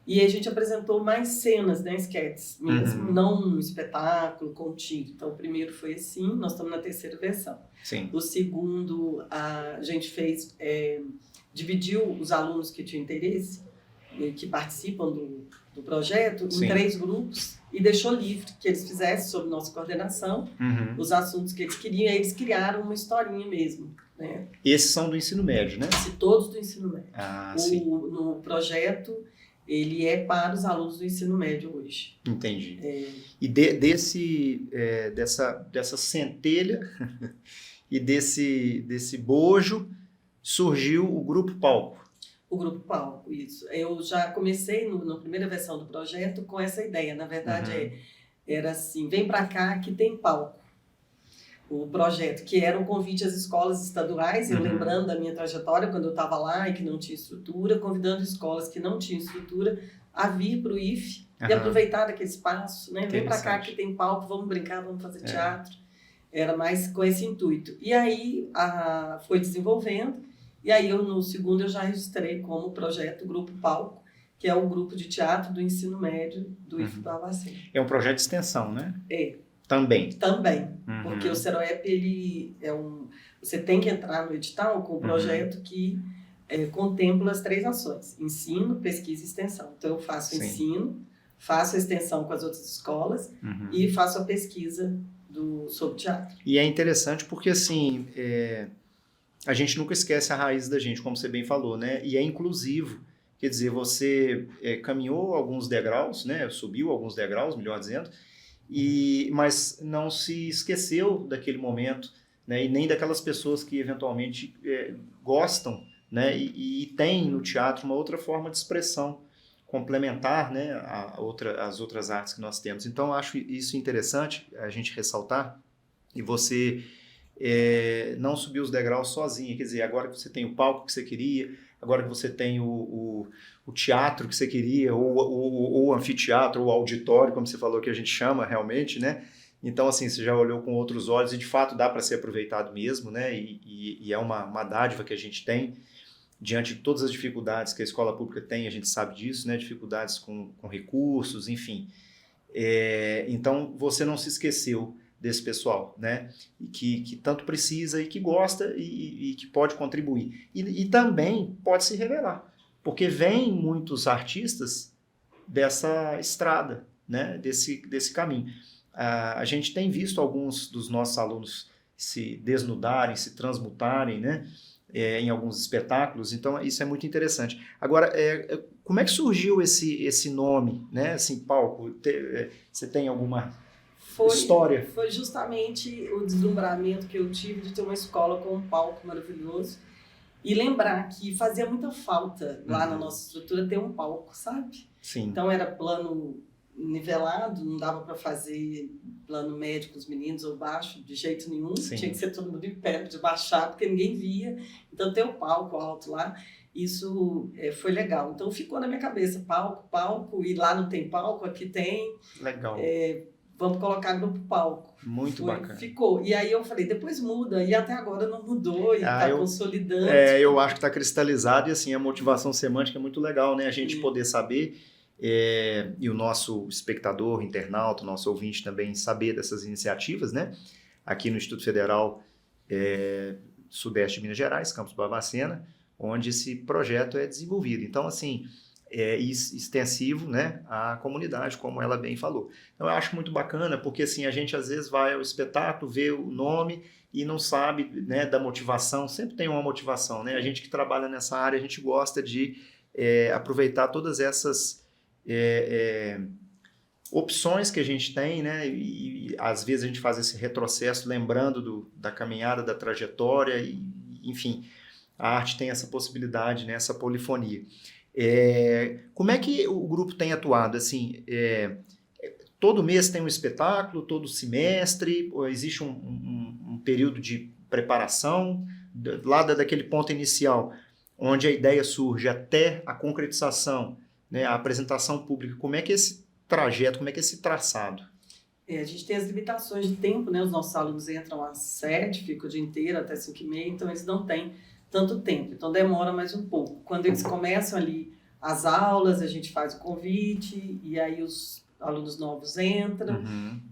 E a gente apresentou mais cenas, né, sketches mesmo, não um espetáculo contido. Então, o primeiro foi assim, nós estamos na 3ª versão. Sim. O segundo, a gente fez... dividiu os alunos que tinham interesse, que participam do projeto, em 3 grupos e deixou livre que eles fizessem, sob nossa coordenação, os assuntos que eles queriam. E eles criaram uma historinha mesmo. Né? Esses são do ensino médio, né? Todos do ensino médio. Sim. No projeto, ele é para os alunos do ensino médio hoje. Entendi. E dessa centelha e desse bojo, surgiu o Grupo Palco. O Grupo Palco, isso. Eu já comecei na primeira versão do projeto com essa ideia. Na verdade, era assim, vem para cá que tem palco. O projeto, que era um convite às escolas estaduais, eu lembrando da minha trajetória, quando eu estava lá e que não tinha estrutura, convidando escolas que não tinham estrutura a vir para o IFE e aproveitar daquele espaço. Né? Vem para cá que tem palco, vamos brincar, vamos fazer teatro. Era mais com esse intuito. E aí foi desenvolvendo. E aí, no segundo, eu já registrei como projeto Grupo Palco, que é o grupo de teatro do ensino médio do IFE Barbacena. É um projeto de extensão, né? Também. Uhum. Porque o Seroep, ele é você tem que entrar no edital com um projeto que contempla as 3 ações: ensino, pesquisa e extensão. Então, eu faço ensino, faço a extensão com as outras escolas e faço a pesquisa sobre teatro. E é interessante porque, assim, a gente nunca esquece a raiz da gente, como você bem falou, né? E é inclusivo. Quer dizer, você caminhou alguns degraus, né? Subiu alguns degraus, melhor dizendo, mas não se esqueceu daquele momento, né? E nem daquelas pessoas que eventualmente gostam, né? E tem no teatro uma outra forma de expressão complementar, né? As outras artes que nós temos. Então, eu acho isso interessante a gente ressaltar. E você não subir os degraus sozinha, quer dizer, agora que você tem o palco que você queria, agora que você tem o teatro que você queria, ou o anfiteatro, ou o auditório, como você falou que a gente chama realmente, né? Então, assim, você já olhou com outros olhos e, de fato, dá para ser aproveitado mesmo, né? E é uma dádiva que a gente tem diante de todas as dificuldades que a escola pública tem, a gente sabe disso, né? Dificuldades com recursos, enfim. Então, você não se esqueceu desse pessoal, né? E que tanto precisa e que gosta e que pode contribuir. E também pode se revelar, porque vem muitos artistas dessa estrada, né? Desse caminho. A gente tem visto alguns dos nossos alunos se desnudarem, se transmutarem, né? Em alguns espetáculos, então isso é muito interessante. Agora, como é que surgiu esse nome, né? Assim, palco? Você tem alguma história? Foi justamente o deslumbramento que eu tive de ter uma escola com um palco maravilhoso e lembrar que fazia muita falta lá na nossa estrutura ter um palco, sabe? Sim. Então era plano nivelado, não dava para fazer plano médio com os meninos ou baixo de jeito nenhum. Sim. Tinha que ser todo mundo em pé de baixar porque ninguém via. Então ter o palco alto lá, isso foi legal. Então ficou na minha cabeça, palco, e lá não tem palco, aqui tem. Legal. Vamos colocar grupo palco. Muito bacana. Ficou. E aí eu falei, depois muda. E até agora não mudou e está consolidando. Eu acho que está cristalizado e assim, a motivação semântica é muito legal, né? A gente poder saber, e o nosso espectador, internauta, o nosso ouvinte também saber dessas iniciativas, né? Aqui no Instituto Federal Sudeste de Minas Gerais, Campus Barbacena, onde esse projeto é desenvolvido. Então, assim, extensivo, né, à comunidade, como ela bem falou. Então, eu acho muito bacana, porque assim, a gente às vezes vai ao espetáculo, vê o nome e não sabe, né, da motivação. Sempre tem uma motivação, né? A gente que trabalha nessa área, a gente gosta de aproveitar todas essas opções que a gente tem, né? E às vezes a gente faz esse retrocesso lembrando da caminhada, da trajetória, enfim, a arte tem essa possibilidade, né, essa polifonia. Como é que o grupo tem atuado? Assim, todo mês tem um espetáculo, todo semestre, ou existe um período de preparação, lá daquele ponto inicial, onde a ideia surge até a concretização, né, a apresentação pública. Como é que é esse trajeto, como é que é esse traçado? A gente tem as limitações de tempo, né? Os nossos alunos entram às 7, ficam o dia inteiro até 5h30, então eles não têm tanto tempo, então demora mais um pouco. Quando eles começam ali as aulas, a gente faz o convite, e aí os alunos novos entram,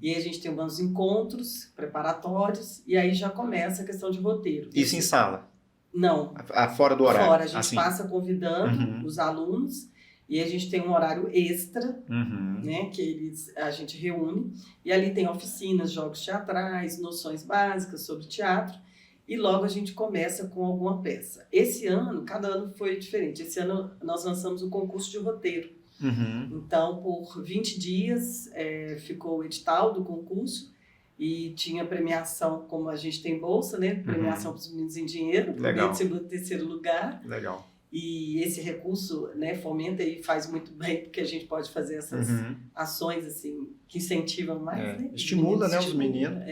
e aí a gente tem alguns encontros preparatórios, e aí já começa a questão de roteiro. Isso em sala? Não. Fora do horário? Fora, a gente passa convidando os alunos, e a gente tem um horário extra, né, que a gente reúne, e ali tem oficinas, jogos teatrais, noções básicas sobre teatro, e logo a gente começa com alguma peça. Esse ano, cada ano foi diferente. Esse ano nós lançamos o concurso de roteiro. Então, por 20 dias, ficou o edital do concurso e tinha premiação, como a gente tem bolsa, né? Premiação para os meninos em dinheiro, primeiro, segundo, terceiro lugar. Legal. E esse recurso, né, fomenta e faz muito bem, porque a gente pode fazer essas ações assim, que incentivam mais. Né? Estimula, né, os meninos.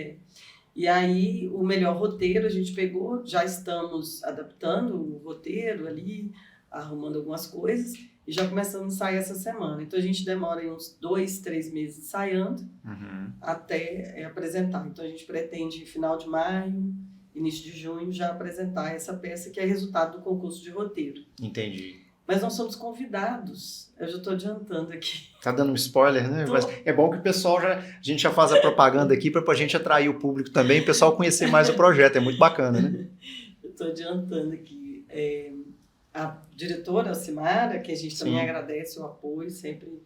E aí, o melhor roteiro a gente pegou, já estamos adaptando o roteiro ali, arrumando algumas coisas, e já começamos a ensaiar essa semana. Então, a gente demora aí uns 2, 3 meses ensaiando até apresentar. Então, a gente pretende, final de maio, início de junho, já apresentar essa peça, que é resultado do concurso de roteiro. Entendi. Mas nós somos convidados. Eu já estou adiantando aqui. Tá dando um spoiler, né? Mas é bom que o pessoal a gente já faz a propaganda aqui para a gente atrair o público também, o pessoal conhecer mais o projeto. É muito bacana, né? Eu estou adiantando aqui. A diretora, a Simara, que a gente também agradece o apoio, sempre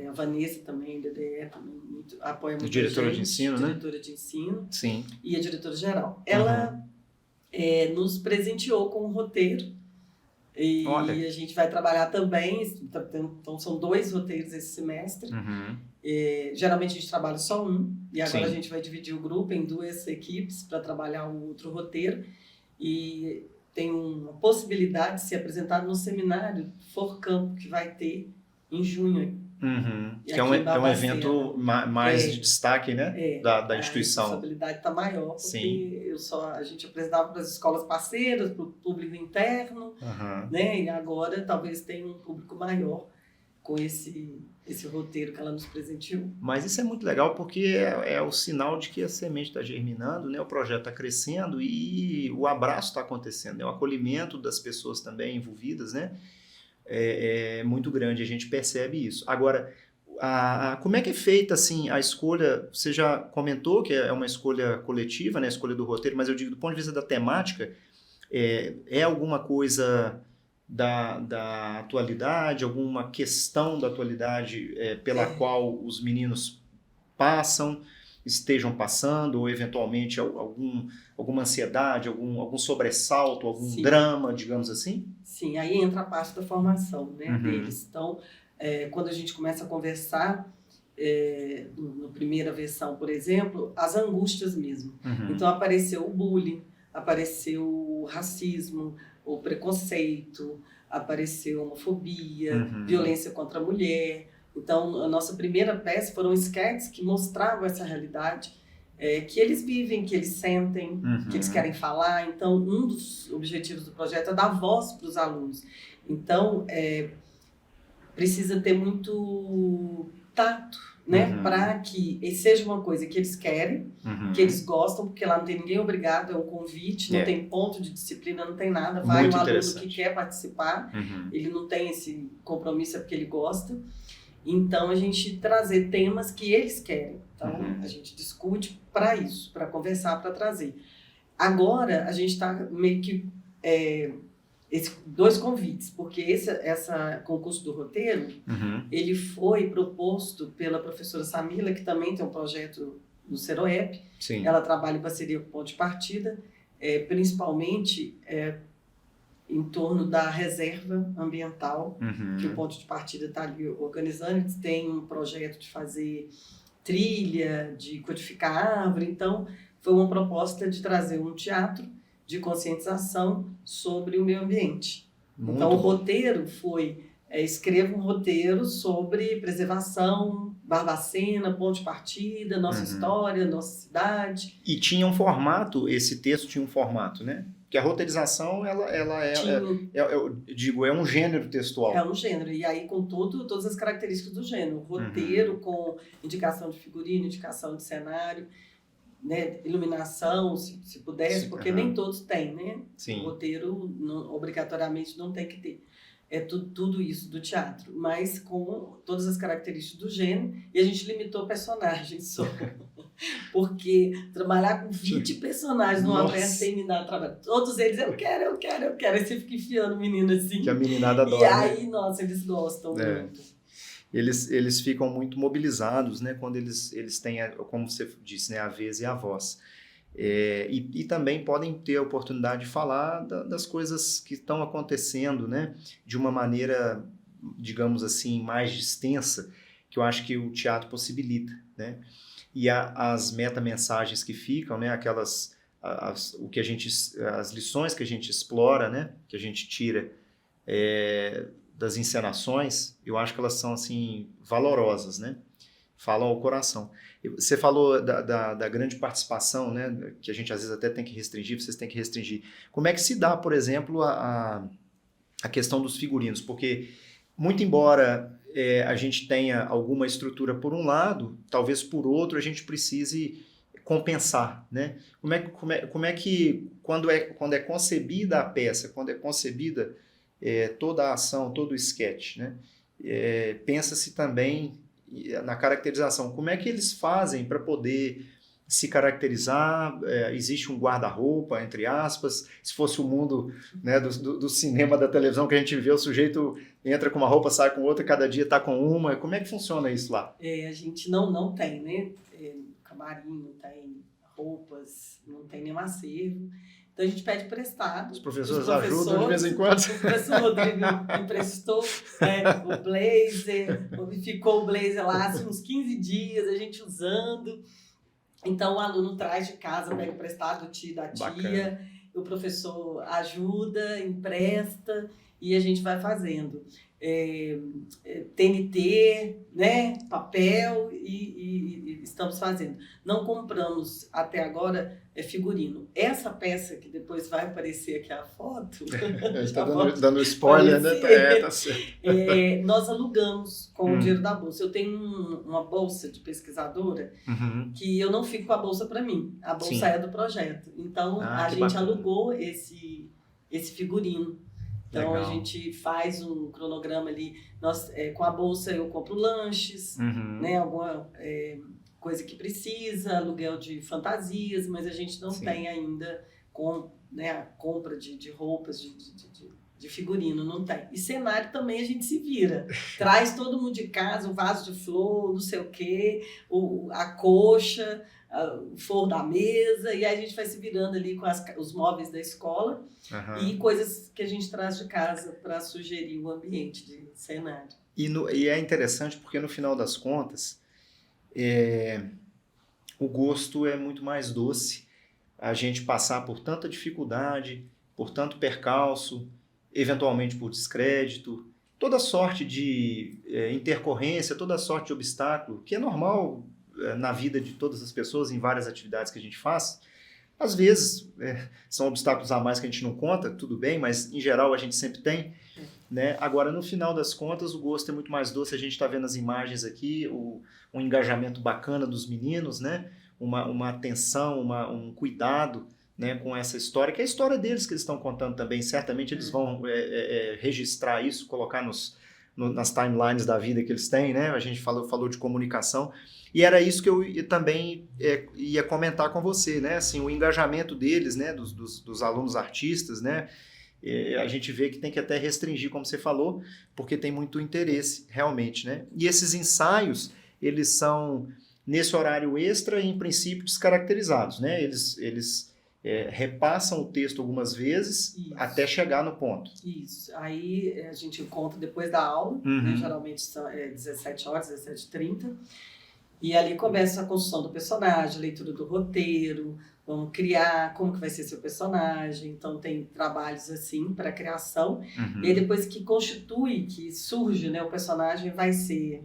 A Vanessa também, DDE, também apoia muito diretora a gente, de ensino, diretora de ensino. Sim. E a diretora-geral. Ela nos presenteou com um roteiro. E Olha. a gente vai trabalhar também, então são 2 roteiros esse semestre. Geralmente a gente trabalha só um, e agora Sim. a gente vai dividir o grupo em 2 equipes para trabalhar o outro roteiro. E tem uma possibilidade de ser apresentado no seminário Forcampo, que vai ter em junho. Que é um evento mais de destaque, né? Da instituição. A responsabilidade está maior, porque a gente apresentava para as escolas parceiras, para o público interno, né? E agora talvez tenha um público maior com esse roteiro que ela nos presenteou. Mas isso é muito legal, porque é o sinal de que a semente está germinando, né? O projeto está crescendo e o abraço está acontecendo, né? O acolhimento das pessoas também envolvidas, né? É muito grande, a gente percebe isso. Agora, como é que é feita assim, a escolha? Você já comentou que é uma escolha coletiva, né? A escolha do roteiro, mas eu digo, do ponto de vista da temática, é alguma coisa da atualidade, alguma questão da atualidade pela qual os meninos estejam passando, ou eventualmente alguma ansiedade, algum sobressalto, algum drama, digamos assim? Sim, aí entra a parte da formação, né, deles. Então, quando a gente começa a conversar, na primeira versão, por exemplo, as angústias mesmo. Então, apareceu o bullying, apareceu o racismo, o preconceito, apareceu a homofobia, violência contra a mulher. Então, a nossa primeira peça foram sketches que mostravam essa realidade, que eles vivem, que eles sentem, que eles querem falar. Então, um dos objetivos do projeto é dar voz para os alunos. Então, precisa ter muito tato, né? Para que seja uma coisa que eles querem, que eles gostam, porque lá não tem ninguém obrigado, é um convite, não tem ponto de disciplina, não tem nada. Vai o aluno que quer participar, ele não tem esse compromisso, é porque ele gosta. Então, a gente trazer temas que eles querem. Então, a gente discute para isso, para conversar, para trazer. Agora, a gente está meio que... esses 2 convites, porque esse concurso do roteiro, ele foi proposto pela professora Samila, que também tem um projeto no Seroep. Sim. Ela trabalha em parceria com o Ponto de Partida, principalmente em torno da reserva ambiental, que o Ponto de Partida está ali organizando. Eles têm um projeto de fazer trilha, de codificar árvore. Então, foi uma proposta de trazer um teatro de conscientização sobre o meio ambiente. Então, o roteiro foi, escreva um roteiro sobre preservação, Barbacena, Ponto de Partida, nossa história, nossa cidade. E tinha um formato, esse texto tinha um formato, né? Porque a roteirização, eu digo, é um gênero textual. É um gênero, e aí com todas as características do gênero. Roteiro com indicação de figurino, indicação de cenário, né, iluminação, se pudesse, porque nem todos têm, né? Sim. O roteiro obrigatoriamente não tem que ter. É tudo isso do teatro, mas com todas as características do gênero, e a gente limitou personagens só. Porque trabalhar com 20 personagens numa peça sem me dar trabalho. Todos eles, eu quero. Aí você fica enfiando o menino assim. Que a meninada adora. E aí, nossa, eles gostam muito. Eles ficam muito mobilizados, né, quando eles têm, como você disse, né, a vez e a voz. E também podem ter a oportunidade de falar das coisas que estão acontecendo, né, de uma maneira, digamos assim, mais extensa, que eu acho que o teatro possibilita, né? E as meta-mensagens que ficam, né, as lições que a gente explora, né, que a gente tira das encenações, eu acho que elas são assim valorosas, né? Falam ao coração. Você falou da grande participação, né, que a gente às vezes até tem que restringir, vocês têm que restringir. Como é que se dá, por exemplo, a questão dos figurinos? Porque, muito embora a gente tenha alguma estrutura por um lado, talvez por outro a gente precise compensar, né? Como é que, quando é concebida a peça, quando é concebida toda a ação, todo o sketch, né? Pensa-se também na caracterização. Como é que eles fazem para poder se caracterizar, existe um guarda-roupa, entre aspas, se fosse o mundo, né, do cinema, da televisão, que a gente vê, o sujeito entra com uma roupa, sai com outra, cada dia está com uma, como é que funciona isso lá? A gente não tem, né, camarim, não tem roupas, não tem nenhum acervo. Então a gente pede emprestado. Os professores ajudam de vez em quando. O professor Rodrigo emprestou o blazer, ficou o blazer lá assim, uns 15 dias, a gente usando. Então o aluno traz de casa, pega emprestado do tio, da tia, bacana. O professor ajuda, empresta e a gente vai fazendo. TNT, né, papel e estamos fazendo. Não compramos até agora figurino. Essa peça que depois vai aparecer aqui a foto. Está dando spoiler, né? Tá certo. Nós alugamos com o dinheiro da bolsa. Eu tenho uma bolsa de pesquisadora que eu não fico com a bolsa para mim. A bolsa é do projeto. Então a gente bacana. Alugou esse figurino. Então, legal. A gente faz um cronograma ali. Com a bolsa eu compro lanches, né, alguma coisa que precisa, aluguel de fantasias, mas a gente não tem ainda a compra de roupas, de figurino, não tem. E cenário também a gente se vira. Traz todo mundo de casa, o vaso de flor, não sei o quê, a coxa, o forro da mesa, e aí a gente vai se virando ali com os móveis da escola e coisas que a gente traz de casa para sugerir o ambiente de cenário. E é interessante porque no final das contas o gosto é muito mais doce, a gente passar por tanta dificuldade, por tanto percalço, eventualmente por descrédito, toda sorte de intercorrência, toda sorte de obstáculo, que é normal na vida de todas as pessoas, em várias atividades que a gente faz. Às vezes são obstáculos a mais que a gente não conta, tudo bem, mas em geral a gente sempre tem, né? Agora, no final das contas, o gosto é muito mais doce. A gente está vendo as imagens aqui, um engajamento bacana dos meninos, né? Uma atenção, um cuidado, né, com essa história, que é a história deles que eles estão contando também. Certamente eles vão registrar isso, colocar nas timelines da vida que eles têm, né? A gente falou de comunicação. E era isso que eu também ia comentar com você, né? Assim, o engajamento deles, né? Dos alunos artistas, né? A gente vê que tem que até restringir, como você falou, porque tem muito interesse, realmente, né? E esses ensaios, eles são nesse horário extra e, em princípio, descaracterizados, né? Eles repassam o texto algumas vezes até chegar no ponto. Isso. Aí a gente encontra depois da aula, né? Geralmente são 17 horas, 17h30. E ali começa a construção do personagem, a leitura do roteiro, vamos criar como que vai ser seu personagem. Então tem trabalhos assim para criação. E aí depois que constitui, que surge, né, o personagem vai ser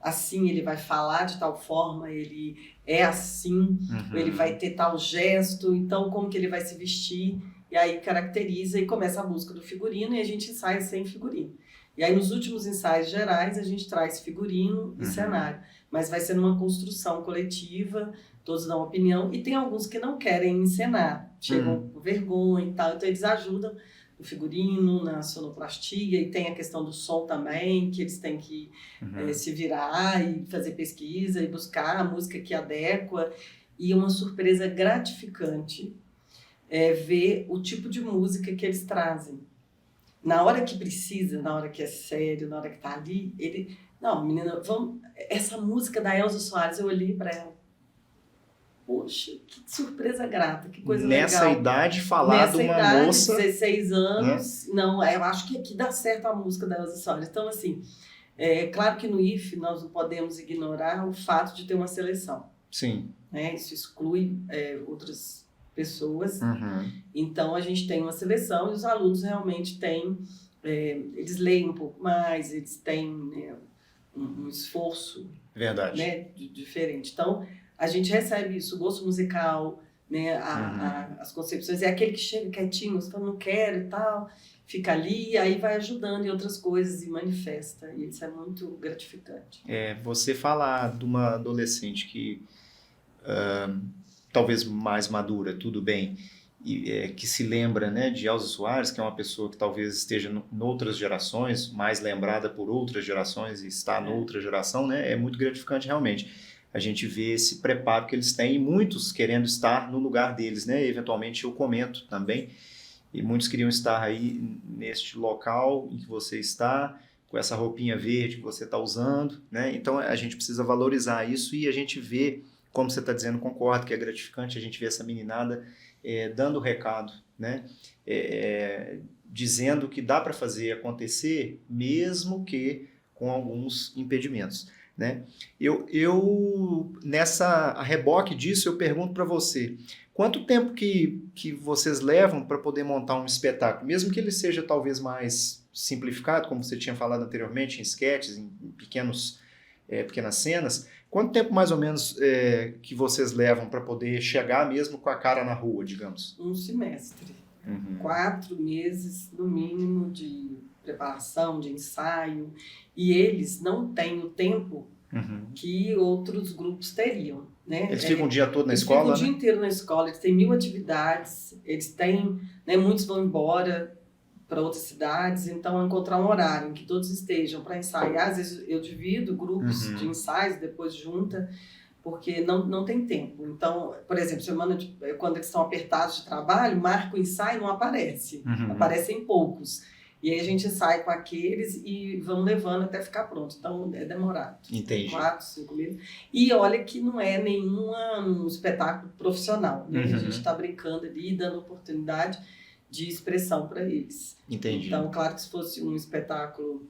assim, ele vai falar de tal forma, ele é assim, ele vai ter tal gesto, então como que ele vai se vestir. E aí caracteriza e começa a busca do figurino e a gente ensaia sem figurino. E aí nos últimos ensaios gerais a gente traz figurino e cenário. Mas vai ser numa construção coletiva, todos dão opinião, e tem alguns que não querem encenar, chegam com vergonha e tal, então eles ajudam no figurino, na sonoplastia, e tem a questão do som também, que eles têm que se virar e fazer pesquisa e buscar a música que adequa, e uma surpresa gratificante é ver o tipo de música que eles trazem. Na hora que precisa, na hora que é sério, na hora que tá ali, ele... Não, menina, vamos... Essa música da Elza Soares, eu olhei para ela. Poxa, que surpresa grata, que coisa Nessa legal. Idade, falar de uma moça... 16 anos, né? Não, eu acho que aqui dá certo a música da Elza Soares. Então, assim, claro que no IFE nós não podemos ignorar o fato de ter uma seleção. Sim. Né? Isso exclui outras pessoas. Então, a gente tem uma seleção e os alunos realmente têm... eles leem um pouco mais, eles têm... né, um esforço, verdade, né, diferente. Então, a gente recebe isso, o gosto musical, né, as concepções. É aquele que chega quietinho, você fala, não quero e tal, fica ali, aí vai ajudando em outras coisas e manifesta. E isso é muito gratificante. Você falar de uma adolescente que talvez mais madura, tudo bem, que se lembra, né, de Elza Soares, que é uma pessoa que talvez esteja em outras gerações, mais lembrada por outras gerações e está noutra geração, né, é muito gratificante realmente. a gente vê esse preparo que eles têm e muitos querendo estar no lugar deles, né? Eventualmente eu comento também, e muitos queriam estar aí neste local em que você está, com essa roupinha verde que você está usando, né? Então a gente precisa valorizar isso e a gente vê, como você está dizendo, concordo que é gratificante, a gente vê essa meninada dando o recado, né? Dizendo que dá para fazer acontecer, mesmo que com alguns impedimentos, né? A reboque disso, eu pergunto para você, quanto tempo que vocês levam para poder montar um espetáculo, mesmo que ele seja talvez mais simplificado, como você tinha falado anteriormente, em sketches, em pequenas cenas, quanto tempo mais ou menos que vocês levam para poder chegar mesmo com a cara na rua, digamos? Um semestre. 4 meses, no mínimo, de preparação, de ensaio. E eles não têm o tempo que outros grupos teriam, né? Eles ficam o dia todo na escola, ficam o dia inteiro na escola, eles têm 1000 atividades, eles têm, né, muitos vão embora para outras cidades, então encontrar um horário em que todos estejam para ensaiar. Às vezes eu divido grupos de ensaios, depois junta, porque não tem tempo. Então, por exemplo, quando eles estão apertados de trabalho, marca o ensaio, não aparece, aparecem poucos. E aí a gente sai com aqueles e vão levando até ficar pronto. Então é demorado. Entendi. 4, 5 meses. E olha que não é nenhum espetáculo profissional, né? A gente está brincando ali, dando oportunidade de expressão para eles. Entendi. Então, claro que se fosse um espetáculo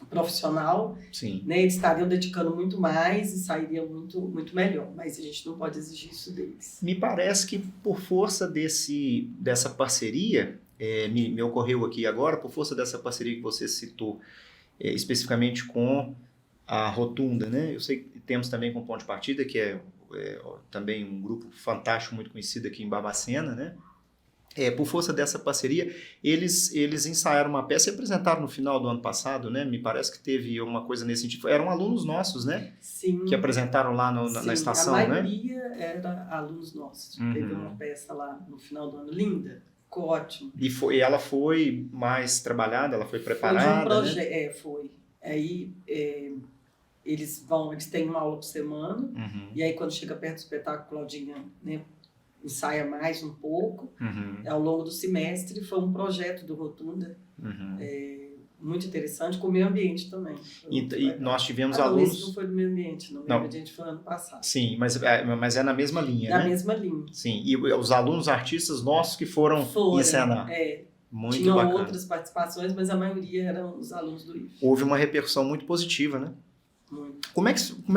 profissional, sim, né, eles estariam dedicando muito mais e sairiam muito, muito melhor, mas a gente não pode exigir isso deles. Me parece que por força dessa parceria, me ocorreu aqui agora, por força dessa parceria que você citou, especificamente com a Rotunda, né? Eu sei que temos também com o Ponto de Partida, que é também um grupo fantástico, muito conhecido aqui em Barbacena, né? Por força dessa parceria, eles ensaiaram uma peça e apresentaram no final do ano passado, né? Me parece que teve uma coisa nesse sentido. Eram alunos nossos, né? Sim. Que apresentaram lá na estação, né? A maioria era alunos nossos. Teve uma peça lá no final do ano, linda, ficou ótimo. E ela foi mais trabalhada, ela foi preparada, foi de um né? Foi. Aí eles têm uma aula por semana, e aí quando chega perto do espetáculo, Claudinha, né, ensaia mais um pouco. Ao longo do semestre foi um projeto do Rotunda, muito interessante, com o meio ambiente também. E nós tivemos alunos... Esse não foi do meio ambiente, não. O meio ambiente foi ano passado. Sim, mas é na mesma linha, né? Na mesma linha. Sim, e os alunos artistas nossos que foram encenar. Muito Tinham bacana. outras participações, mas a maioria eram os alunos do IF. Houve uma repercussão muito positiva, né? Muito. Como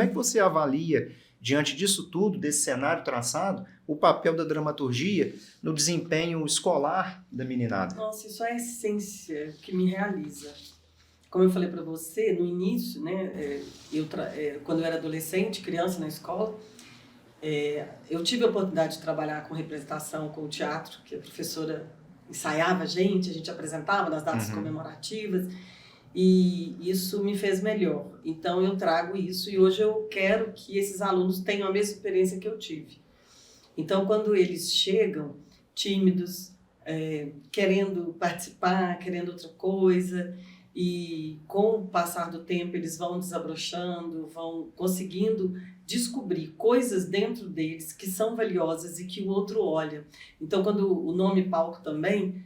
é que você avalia, diante disso tudo, desse cenário traçado, o papel da dramaturgia no desempenho escolar da meninada? Nossa, isso é a essência que me realiza. Como eu falei para você, no início, né, quando eu era adolescente, criança na escola, eu tive a oportunidade de trabalhar com representação, com o teatro, que a professora ensaiava a gente apresentava nas datas comemorativas, e isso me fez melhor. Então eu trago isso e hoje eu quero que esses alunos tenham a mesma experiência que eu tive. Então quando eles chegam tímidos, querendo participar, querendo outra coisa, e com o passar do tempo eles vão desabrochando, vão conseguindo descobrir coisas dentro deles que são valiosas e que o outro olha. Então, quando o nome palco também,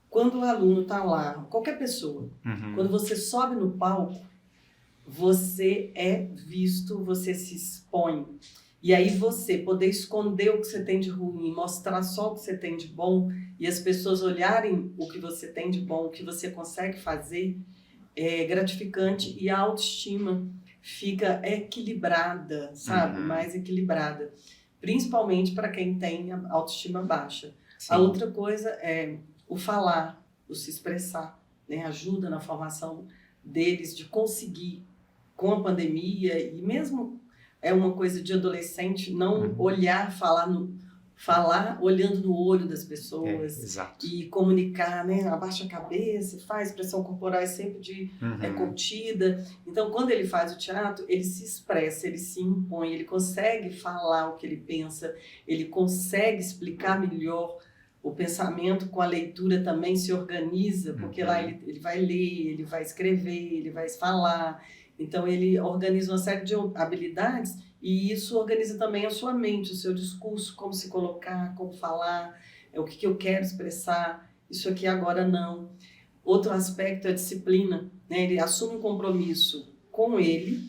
quando o aluno está lá, qualquer pessoa, quando você sobe no palco, você é visto, você se expõe. E aí você poder esconder o que você tem de ruim, mostrar só o que você tem de bom, e as pessoas olharem o que você tem de bom, o que você consegue fazer, é gratificante, e a autoestima fica equilibrada, sabe? Mais equilibrada. Principalmente para quem tem a autoestima baixa. Sim. A outra coisa é o falar, o se expressar, né? Ajuda na formação deles de conseguir, com a pandemia, e mesmo é uma coisa de adolescente, não olhar, falar olhando no olho das pessoas, e comunicar, né? Abaixa a cabeça, faz expressão corporal sempre contida. Então, quando ele faz o teatro, ele se expressa, ele se impõe, ele consegue falar o que ele pensa, ele consegue explicar melhor o pensamento. Com a leitura também se organiza, porque lá ele vai ler, ele vai escrever, ele vai falar. Então, ele organiza uma série de habilidades e isso organiza também a sua mente, o seu discurso, como se colocar, como falar, o que eu quero expressar, isso aqui agora não. Outro aspecto é a disciplina, né? Ele assume um compromisso com ele,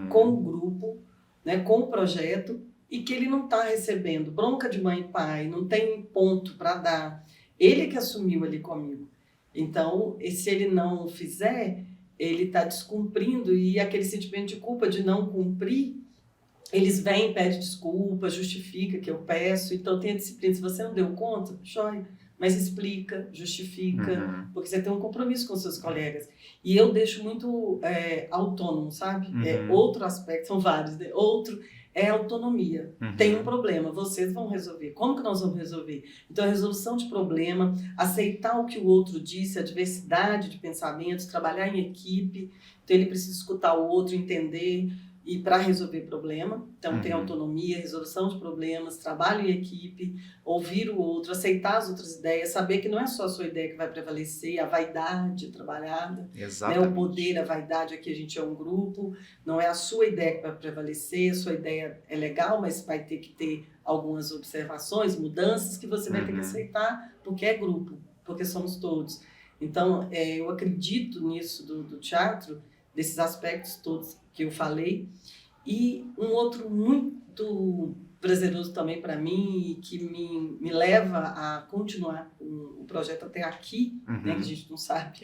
com o grupo, né? Com o projeto, e que ele não está recebendo bronca de mãe e pai, não tem ponto para dar. Ele que assumiu ali comigo. Então, se ele não fizer, ele está descumprindo, e aquele sentimento de culpa de não cumprir, eles vêm, pedem desculpa, justifica que eu peço. Então, tem a disciplina. Se você não deu conta, joia, mas explica, justifica, porque você tem um compromisso com seus colegas. E eu deixo muito autônomo, sabe? Outro aspecto, são vários, né? Outro é autonomia. Tem um problema, vocês vão resolver. Como que nós vamos resolver? Então, a resolução de problema, aceitar o que o outro disse, a diversidade de pensamentos, trabalhar em equipe. Então, ele precisa escutar o outro, entender, e para resolver problema. Então, tem autonomia, resolução de problemas, trabalho em equipe, ouvir o outro, aceitar as outras ideias, saber que não é só a sua ideia que vai prevalecer, a vaidade trabalhada, né? O poder, a vaidade, aqui a gente é um grupo, não é a sua ideia que vai prevalecer, a sua ideia é legal, mas vai ter que ter algumas observações, mudanças que você vai ter que aceitar, porque é grupo, porque somos todos. Então, eu acredito nisso do teatro, desses aspectos todos que eu falei. E um outro muito prazeroso também para mim e que me leva a continuar o projeto até aqui, né, que a gente não sabe.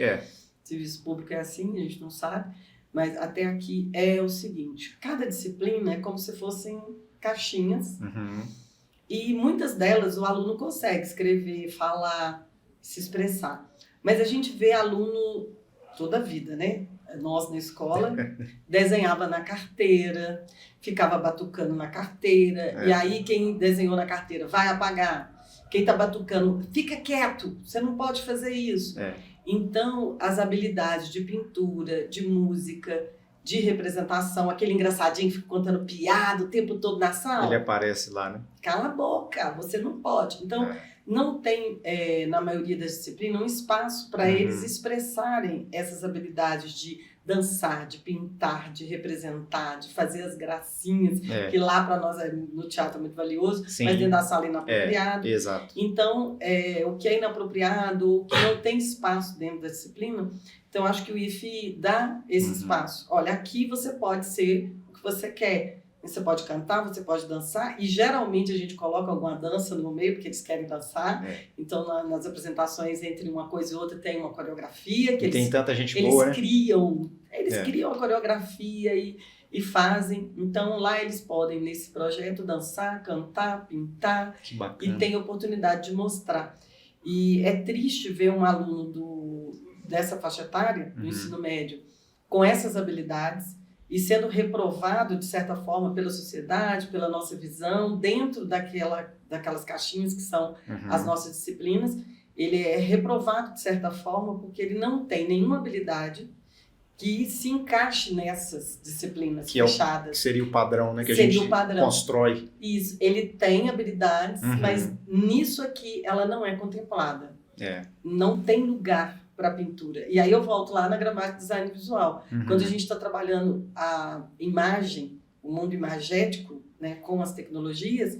Serviço público é assim, a gente não sabe, mas até aqui é o seguinte: cada disciplina é como se fossem caixinhas, e muitas delas o aluno consegue escrever, falar, se expressar. Mas a gente vê aluno toda a vida, né? Nós na escola, desenhava na carteira, ficava batucando na carteira, e aí quem desenhou na carteira vai apagar. Quem está batucando, fica quieto, você não pode fazer isso. Então, as habilidades de pintura, de música, de representação, aquele engraçadinho que fica contando piada o tempo todo na sala. Ele aparece lá, né? Cala a boca, você não pode. Então, não tem, na maioria das disciplinas, um espaço para eles expressarem essas habilidades de dançar, de pintar, de representar, de fazer as gracinhas, que lá para nós no teatro é muito valioso, mas dentro da sala é inapropriado. Exato. Então, o que é inapropriado, o que não tem espaço dentro da disciplina, então acho que o IFE dá esse espaço. Olha, aqui você pode ser o que você quer. Você pode cantar, você pode dançar, e geralmente a gente coloca alguma dança no meio, porque eles querem dançar. Então, nas apresentações, entre uma coisa e outra, tem uma coreografia. Que tem tanta gente boa, né? Eles criam a coreografia e fazem. Então, lá eles podem, nesse projeto, dançar, cantar, pintar. Que bacana. E tem oportunidade de mostrar. E é triste ver um aluno dessa faixa etária, do ensino médio, com essas habilidades, e sendo reprovado, de certa forma, pela sociedade, pela nossa visão, dentro daquelas caixinhas que são as nossas disciplinas. Ele é reprovado, de certa forma, porque ele não tem nenhuma habilidade que se encaixe nessas disciplinas fechadas. Que seria o padrão, né? Que seria a gente constrói. Isso, ele tem habilidades, mas nisso aqui ela não é contemplada. Não tem lugar para pintura. E aí eu volto lá na gramática design visual. Quando a gente está trabalhando a imagem, o mundo imagético, né, com as tecnologias,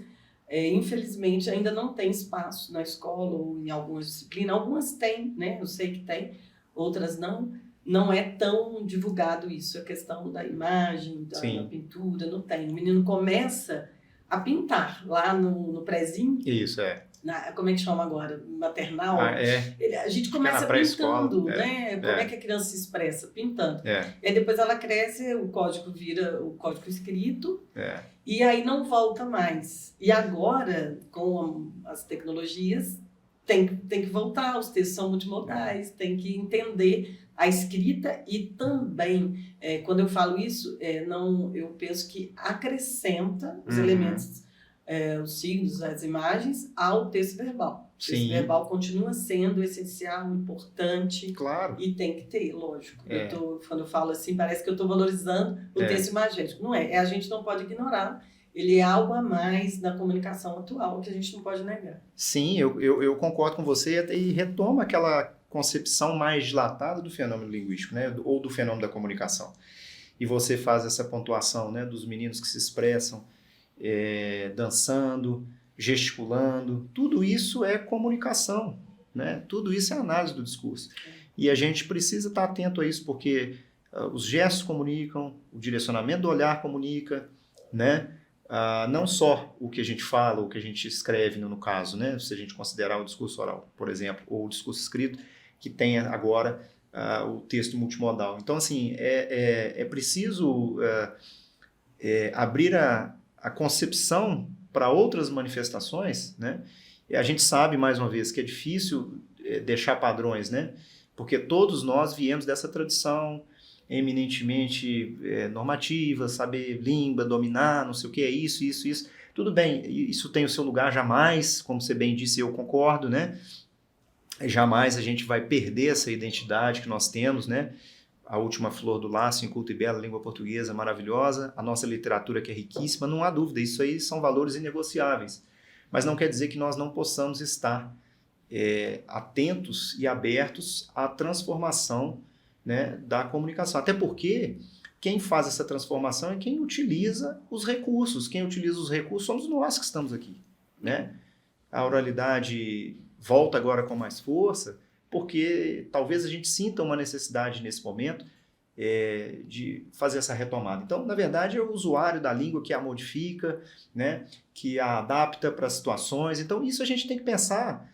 infelizmente ainda não tem espaço na escola ou em algumas disciplinas. Algumas têm, né? Eu sei que tem, outras não. Não é tão divulgado isso, a questão da imagem, da pintura, não tem. O menino começa a pintar lá no prézinho. Isso, como é que chama agora? Maternal. A gente começa pintando, né? Como é que a criança se expressa? Pintando. E aí depois ela cresce, o código vira o código escrito, e aí não volta mais. E agora, com as tecnologias, tem que voltar, os textos são multimodais, tem que entender a escrita e também, quando eu falo isso, eu penso que acrescenta os elementos, os signos, as imagens, ao texto verbal. O texto verbal continua sendo essencial, importante, e tem que ter, lógico. Quando eu falo assim, parece que eu estou valorizando o texto imagético. Não é, a gente não pode ignorar. Ele é algo a mais na comunicação atual que a gente não pode negar. Sim, eu concordo com você e retomo aquela concepção mais dilatada do fenômeno linguístico, né? Ou do fenômeno da comunicação. e você faz essa pontuação, né, dos meninos que se expressam dançando, gesticulando, tudo isso é comunicação, né? Tudo isso é análise do discurso. E a gente precisa estar atento a isso, porque os gestos comunicam, o direcionamento do olhar comunica, né? Não só o que a gente fala, o que a gente escreve, no caso, né? Se a gente considerar o discurso oral, por exemplo, ou o discurso escrito, que tem agora o texto multimodal. Então, assim, é preciso abrir a concepção para outras manifestações, né? E a gente sabe, mais uma vez, que é difícil deixar padrões, né? Porque todos nós viemos dessa tradição eminentemente normativa, saber língua, dominar, não sei o que, é isso. Tudo bem, isso tem o seu lugar, jamais, como você bem disse, eu concordo, né? Jamais a gente vai perder essa identidade que nós temos, né? A última flor do laço, inculta e bela, língua portuguesa maravilhosa, a nossa literatura que é riquíssima, não há dúvida, isso aí são valores inegociáveis. Mas não quer dizer que nós não possamos estar atentos e abertos à transformação, né, da comunicação. Até porque quem faz essa transformação é quem utiliza os recursos. Quem utiliza os recursos somos nós que estamos aqui, né? A oralidade volta agora com mais força, porque talvez a gente sinta uma necessidade nesse momento de fazer essa retomada. Então, na verdade, é o usuário da língua que a modifica, né, que a adapta para as situações. Então, isso a gente tem que pensar,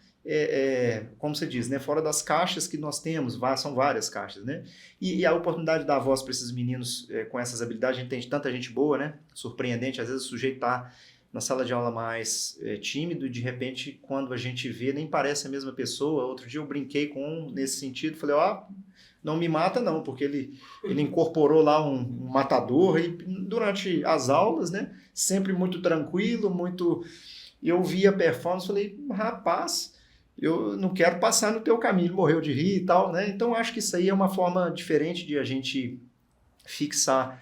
como você diz, né, fora das caixas que nós temos, são várias caixas, né? E a oportunidade de dar voz para esses meninos com essas habilidades, a gente tem tanta gente boa, né? Surpreendente, às vezes o sujeito está na sala de aula mais tímido, e de repente, quando a gente vê, nem parece a mesma pessoa. Outro dia eu brinquei com um nesse sentido, falei, não me mata não, porque ele incorporou lá um matador, e durante as aulas, né, sempre muito tranquilo, eu vi a performance, falei, rapaz, eu não quero passar no teu caminho, ele morreu de rir e tal, né? Então acho que isso aí é uma forma diferente de a gente fixar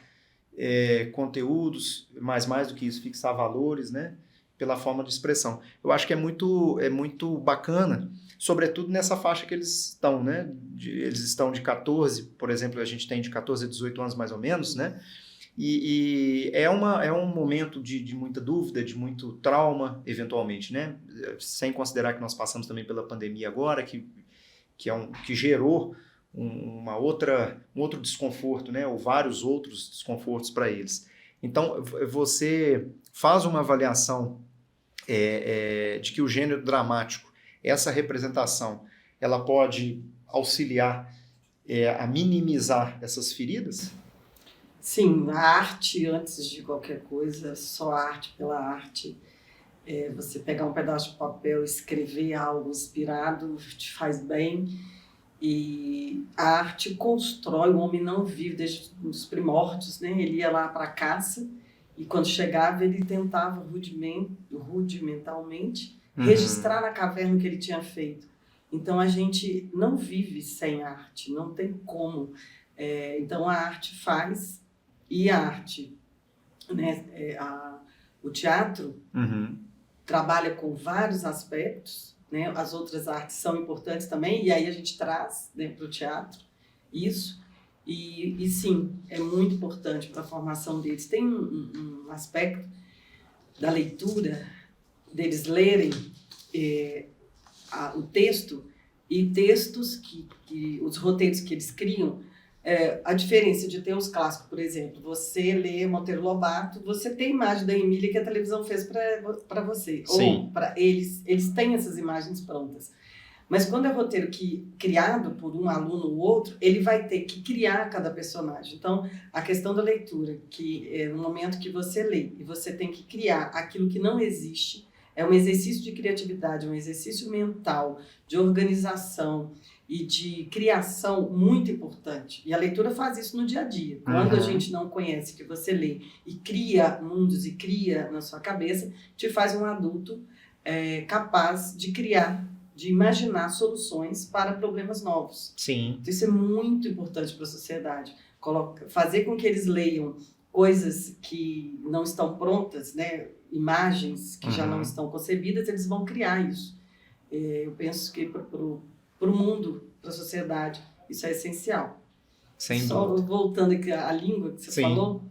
conteúdos, mas mais do que isso, fixar valores, né, pela forma de expressão. Eu acho que é muito bacana, sobretudo nessa faixa que eles estão, né, eles estão de 14, por exemplo, a gente tem de 14 a 18 anos mais ou menos, né, e é um momento de muita dúvida, de muito trauma, eventualmente, né, sem considerar que nós passamos também pela pandemia agora, que gerou um outro desconforto, né, ou vários outros desconfortos para eles. Então, você faz uma avaliação de que o gênero dramático, essa representação, ela pode auxiliar a minimizar essas feridas? Sim, a arte, antes de qualquer coisa, só arte pela arte. Você pegar um pedaço de papel, escrever algo inspirado, te faz bem. E a arte constrói, o homem não vive desde os primórdios, né? Ele ia lá para a caça e quando chegava ele tentava rudimentalmente registrar na caverna o que ele tinha feito. Então a gente não vive sem arte, não tem como. Então a arte faz, e a arte, né? O teatro trabalha com vários aspectos, né? As outras artes são importantes também, e aí a gente traz, né, para o teatro isso, e sim, é muito importante para a formação deles. Tem um aspecto da leitura, deles lerem o texto, e textos que os roteiros que eles criam, a diferença de ter os clássicos, por exemplo, você lê Monteiro Lobato, você tem a imagem da Emília que a televisão fez para você. Sim. Ou para eles têm essas imagens prontas. Mas quando é roteiro criado por um aluno ou outro, ele vai ter que criar cada personagem. Então, a questão da leitura, que no momento que você lê e você tem que criar aquilo que não existe, é um exercício de criatividade, um exercício mental, de organização e de criação muito importante. E a leitura faz isso no dia a dia. Quando a gente não conhece, que você lê e cria mundos e cria na sua cabeça, te faz um adulto capaz de criar, de imaginar soluções para problemas novos. Sim. Então, isso é muito importante para a sociedade. Fazer com que eles leiam coisas que não estão prontas, né? Imagens que já não estão concebidas, eles vão criar isso. Eu penso que para o mundo, para a sociedade, isso é essencial. Sem Só dúvida. voltando aqui à língua que você Sim. falou,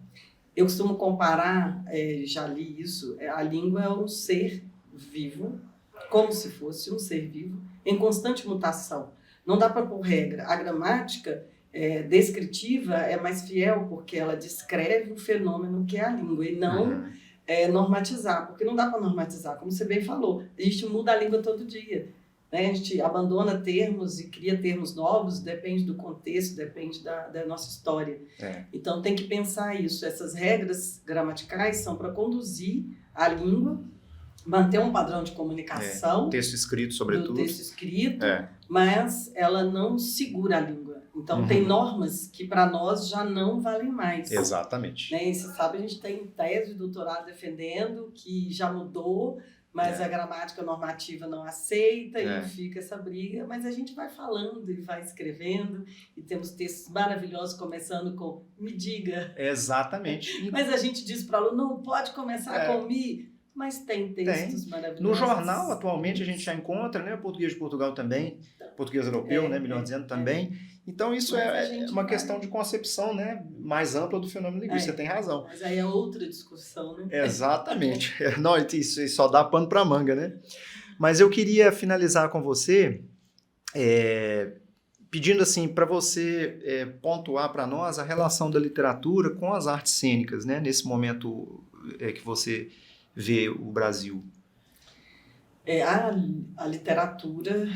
eu costumo comparar, já li isso, a língua é um ser vivo, como se fosse um ser vivo, em constante mutação. Não dá para pôr regra. A gramática descritiva é mais fiel porque ela descreve o fenômeno que é a língua e não normatizar, porque não dá para normatizar, como você bem falou. A gente muda a língua todo dia. Né? A gente abandona termos e cria termos novos, depende do contexto, depende da nossa história. Então tem que pensar isso. Essas regras gramaticais são para conduzir a língua, manter um padrão de comunicação. Texto escrito, sobretudo. Do texto escrito, mas ela não segura a língua. Então tem normas que para nós já não valem mais. Exatamente. Né? E você sabe, a gente tem tese de doutorado defendendo que já mudou, mas a gramática normativa não aceita e fica essa briga, mas a gente vai falando e vai escrevendo e temos textos maravilhosos começando com "me diga". Exatamente. Mas a gente diz para o aluno, não pode começar com "me", mas tem textos maravilhosos. No jornal, atualmente, a gente já encontra, né? O português de Portugal também, português europeu, né? Melhor dizendo, também. Então, isso é uma questão de concepção, né? Mais ampla do fenômeno linguístico. Você tem razão. Mas aí é outra discussão, né? Exatamente. Não, isso só dá pano para manga, né? Mas eu queria finalizar com você pedindo assim para você pontuar para nós a relação da literatura com as artes cênicas, né? Nesse momento que você vê o Brasil. A literatura,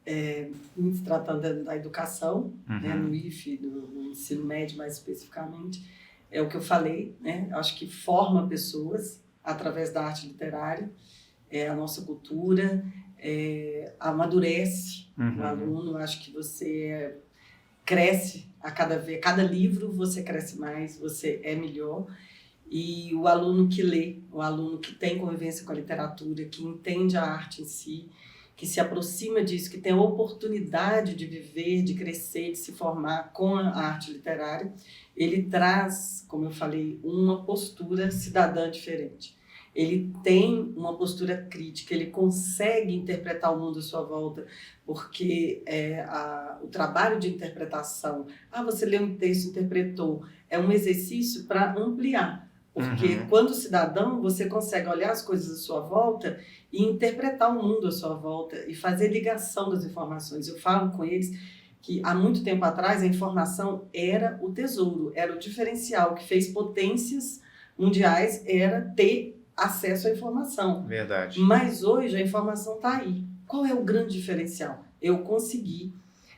se tratando da educação, né, no IFE, no ensino médio mais especificamente, é o que eu falei, né? Acho que forma pessoas através da arte literária, a nossa cultura, amadurece o aluno. Acho que você cresce a cada livro, você cresce mais, você é melhor. E o aluno que lê, o aluno que tem convivência com a literatura, que entende a arte em si, que se aproxima disso, que tem a oportunidade de viver, de crescer, de se formar com a arte literária, ele traz, como eu falei, uma postura cidadã diferente. Ele tem uma postura crítica, ele consegue interpretar o mundo à sua volta, porque o trabalho de interpretação, você leu um texto, interpretou, é um exercício para ampliar. Porque quando cidadão, você consegue olhar as coisas à sua volta e interpretar o mundo à sua volta e fazer ligação das informações. Eu falo com eles que há muito tempo atrás a informação era o tesouro, era o diferencial. O que fez potências mundiais era ter acesso à informação. Verdade. Mas hoje a informação está aí. Qual é o grande diferencial? Eu consegui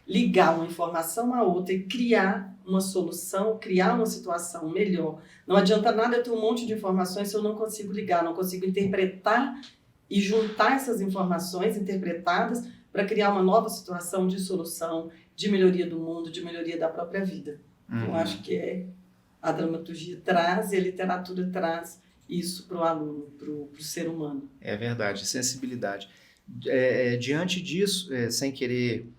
ligar uma informação a outra e criar uma solução, criar uma situação melhor. Não adianta nada eu ter um monte de informações se eu não consigo ligar, não consigo interpretar e juntar essas informações interpretadas para criar uma nova situação de solução, de melhoria do mundo, de melhoria da própria vida. Eu acho que a dramaturgia traz e a literatura traz isso para o aluno, para o ser humano. É verdade, sensibilidade. Diante disso, sem querer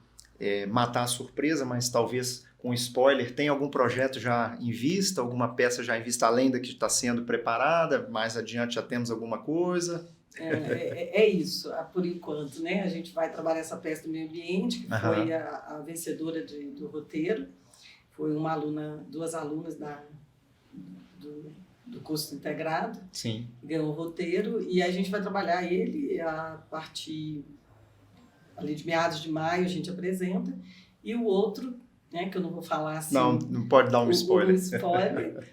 matar a surpresa, mas talvez com spoiler, tem algum projeto já em vista, alguma peça já em vista, além da que está sendo preparada? Mais adiante já temos alguma coisa? Isso, por enquanto, né? A gente vai trabalhar essa peça do meio ambiente, que foi a vencedora do roteiro. Foi duas alunas do curso integrado. Sim. Ganhou o roteiro e a gente vai trabalhar ele a partir ali de meados de maio, a gente apresenta. E o outro, né, que eu não vou falar assim... Não pode dar um spoiler.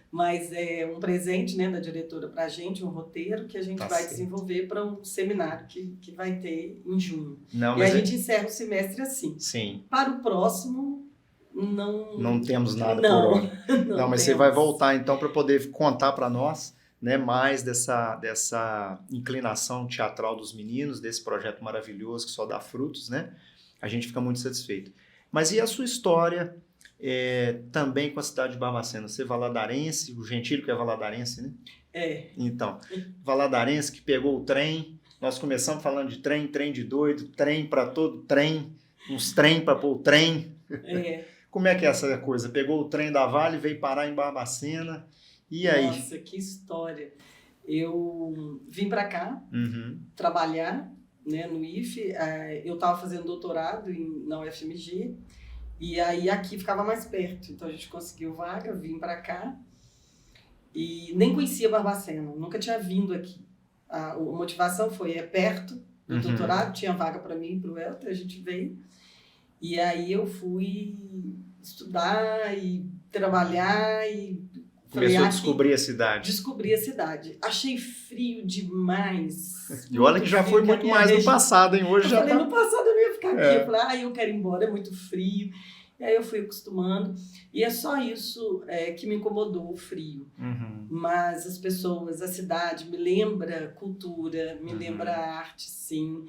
Mas é um presente, né, da diretora para a gente, um roteiro que a gente vai desenvolver para um seminário que vai ter em junho. A gente encerra o semestre assim. Sim. Para o próximo, não temos nada por hora. Não, mas você vai voltar então para poder contar para nós, né, mais dessa inclinação teatral dos meninos, desse projeto maravilhoso que só dá frutos, né? A gente fica muito satisfeito. Mas e a sua história também com a cidade de Barbacena? Você é valadarense, o Gentílio que é valadarense, né? Então, valadarense que pegou o trem, nós começamos falando de trem de doido, trem para todo trem, uns trem para pôr o trem. Como é que é essa coisa? Pegou o trem da Vale, veio parar em Barbacena, e aí? Nossa, que história! Eu vim para cá trabalhar, né, no IFE. Eu estava fazendo doutorado na UFMG E aí aqui ficava mais perto, então a gente conseguiu vaga, vim para cá e nem conhecia Barbacena, nunca tinha vindo aqui. A motivação foi, perto do doutorado, tinha vaga para mim e para o Elton, a gente veio. E aí eu fui estudar e trabalhar e... Começou a descobrir a cidade. Descobri a cidade. Achei frio demais. E olha que já foi muito mais no passado, hein? Hoje já falei, tá... no passado eu ia ficar aqui. Eu falei, eu quero ir embora, é muito frio. E aí eu fui acostumando. E é só isso que me incomodou, o frio. Mas as pessoas, a cidade me lembra cultura, me lembra arte, sim.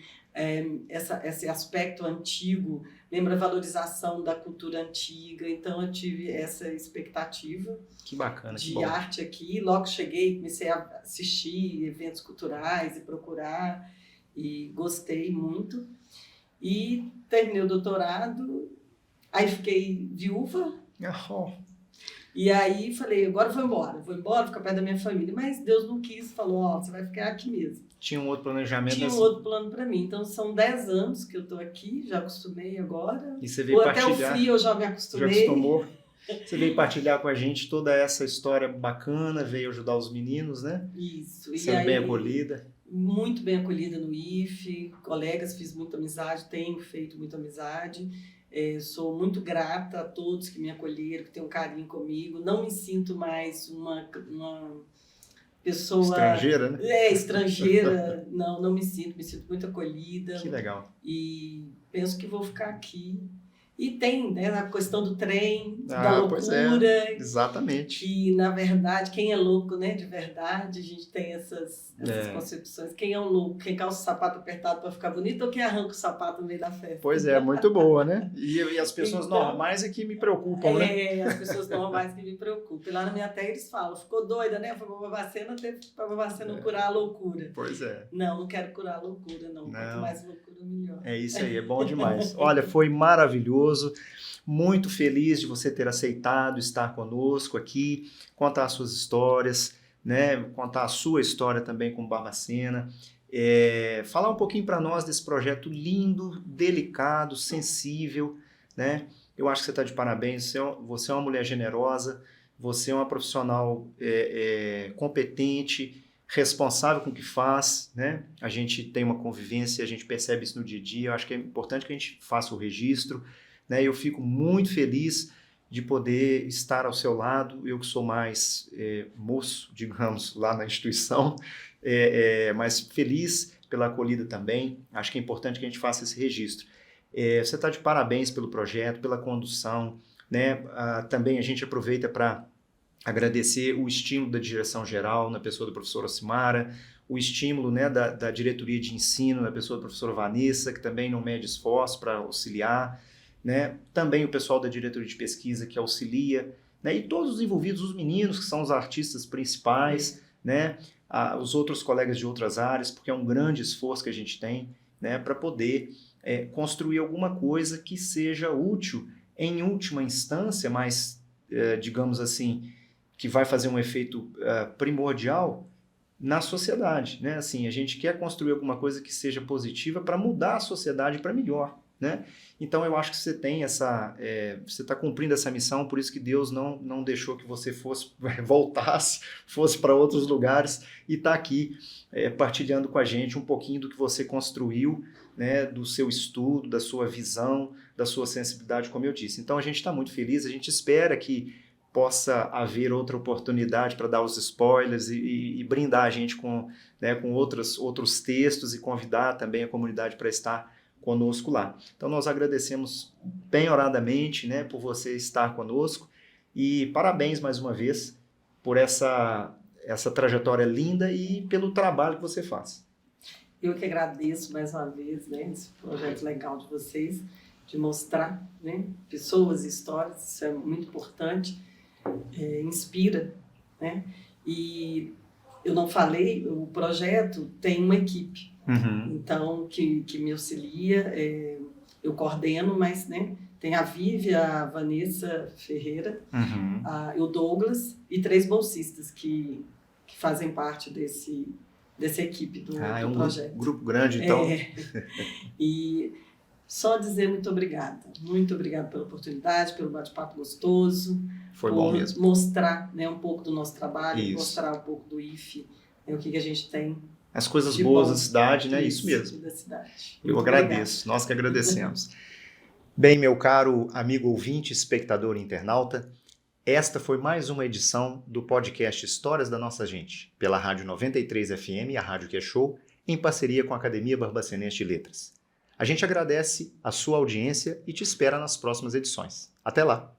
Esse aspecto antigo, lembra a valorização da cultura antiga. Então eu tive essa expectativa. Que bacana, de arte aqui. Logo cheguei, comecei a assistir eventos culturais e procurar. E gostei muito. E terminei o doutorado. Aí fiquei viúva. E aí falei, agora vou embora, ficar perto da minha família. Mas Deus não quis, falou, você vai ficar aqui mesmo. Tinha um outro planejamento? Tinha um outro plano para mim. Então são 10 anos que eu estou aqui, já acostumei agora. E você veio partilhar? Até o frio eu já me acostumei. Já acostumou? Você veio partilhar com a gente toda essa história bacana, veio ajudar os meninos, né? Isso. Sendo bem acolhida. Muito bem acolhida no IFE, colegas, fiz muita amizade, tenho feito muita amizade. Sou muito grata a todos que me acolheram, que têm um carinho comigo. Não me sinto mais uma pessoa... Estrangeira, né? Estrangeira. Não me sinto muito acolhida. Que legal. E penso que vou ficar aqui. E tem, né, a questão do trem, da loucura. Exatamente. E, na verdade, quem é louco, né, de verdade, a gente tem essas concepções. Quem é um louco? Quem calça o sapato apertado para ficar bonito ou quem arranca o sapato no meio da festa? Pois é, muito boa, né? E as pessoas normais é que me preocupam, né? As pessoas normais que me preocupam. E lá na minha terra eles falam, ficou doida, né? Foi para Barbacena curar a loucura. Pois é. Não quero curar a loucura, não. Quanto mais loucura, melhor. É isso aí, é bom demais. Olha, foi maravilhoso. Muito feliz de você ter aceitado estar conosco aqui, contar as suas histórias, né? Contar a sua história também com Barbacena, falar um pouquinho para nós desse projeto lindo, delicado, sensível, né? Eu acho que você está de parabéns, você é uma mulher generosa, você é uma profissional competente, responsável com o que faz, né? A gente tem uma convivência, a gente percebe isso no dia a dia, eu acho que é importante que a gente faça o registro, né? Eu fico muito feliz de poder estar ao seu lado, eu que sou mais moço, digamos, lá na instituição, mas feliz pela acolhida também, acho que é importante que a gente faça esse registro. Você está de parabéns pelo projeto, pela condução, né? Também a gente aproveita para agradecer o estímulo da direção-geral, na pessoa da professora Simara, o estímulo, né, da diretoria de ensino, na pessoa da professora Vanessa, que também não mede esforço para auxiliar, né? Também o pessoal da diretoria de pesquisa que auxilia, né? E todos os envolvidos, os meninos que são os artistas principais, né? Os outros colegas de outras áreas, porque é um grande esforço que a gente tem, né, para poder construir alguma coisa que seja útil em última instância, mas, digamos assim, que vai fazer um efeito primordial na sociedade, né? Assim, a gente quer construir alguma coisa que seja positiva para mudar a sociedade para melhor, né? Então eu acho que você tem você está cumprindo essa missão, por isso que Deus não deixou que você voltasse, fosse para outros lugares e está aqui partilhando com a gente um pouquinho do que você construiu, né? Do seu estudo, da sua visão, da sua sensibilidade, como eu disse. Então a gente está muito feliz, a gente espera que possa haver outra oportunidade para dar os spoilers e brindar a gente com outros textos e convidar também a comunidade para estar conosco lá. Então nós agradecemos bem-oradamente, né, por você estar conosco e parabéns mais uma vez por essa trajetória linda e pelo trabalho que você faz. Eu que agradeço mais uma vez, né, esse projeto legal de vocês, de mostrar, né, pessoas e histórias, isso é muito importante. Inspira, né? E eu não falei, o projeto tem uma equipe, então que me auxilia, eu coordeno, mas, né, tem a Vivi, a Vanessa Ferreira, o Douglas e 3 bolsistas que fazem parte dessa equipe do projeto. Um grupo grande, então. E Só dizer muito obrigada. Muito obrigada pela oportunidade, pelo bate-papo gostoso. Foi bom mesmo. Mostrar, né, um pouco do nosso trabalho, Isso. mostrar um pouco do IFE, né, o que a gente tem. As coisas de boas bom. da cidade, né? Isso mesmo. Da cidade. Eu Muito agradeço, nós que agradecemos. Bem, meu caro amigo ouvinte, espectador e internauta, esta foi mais uma edição do podcast Histórias da Nossa Gente, pela Rádio 93 FM, a Rádio que é Show, em parceria com a Academia Barbacenense de Letras. A gente agradece a sua audiência e te espera nas próximas edições. Até lá!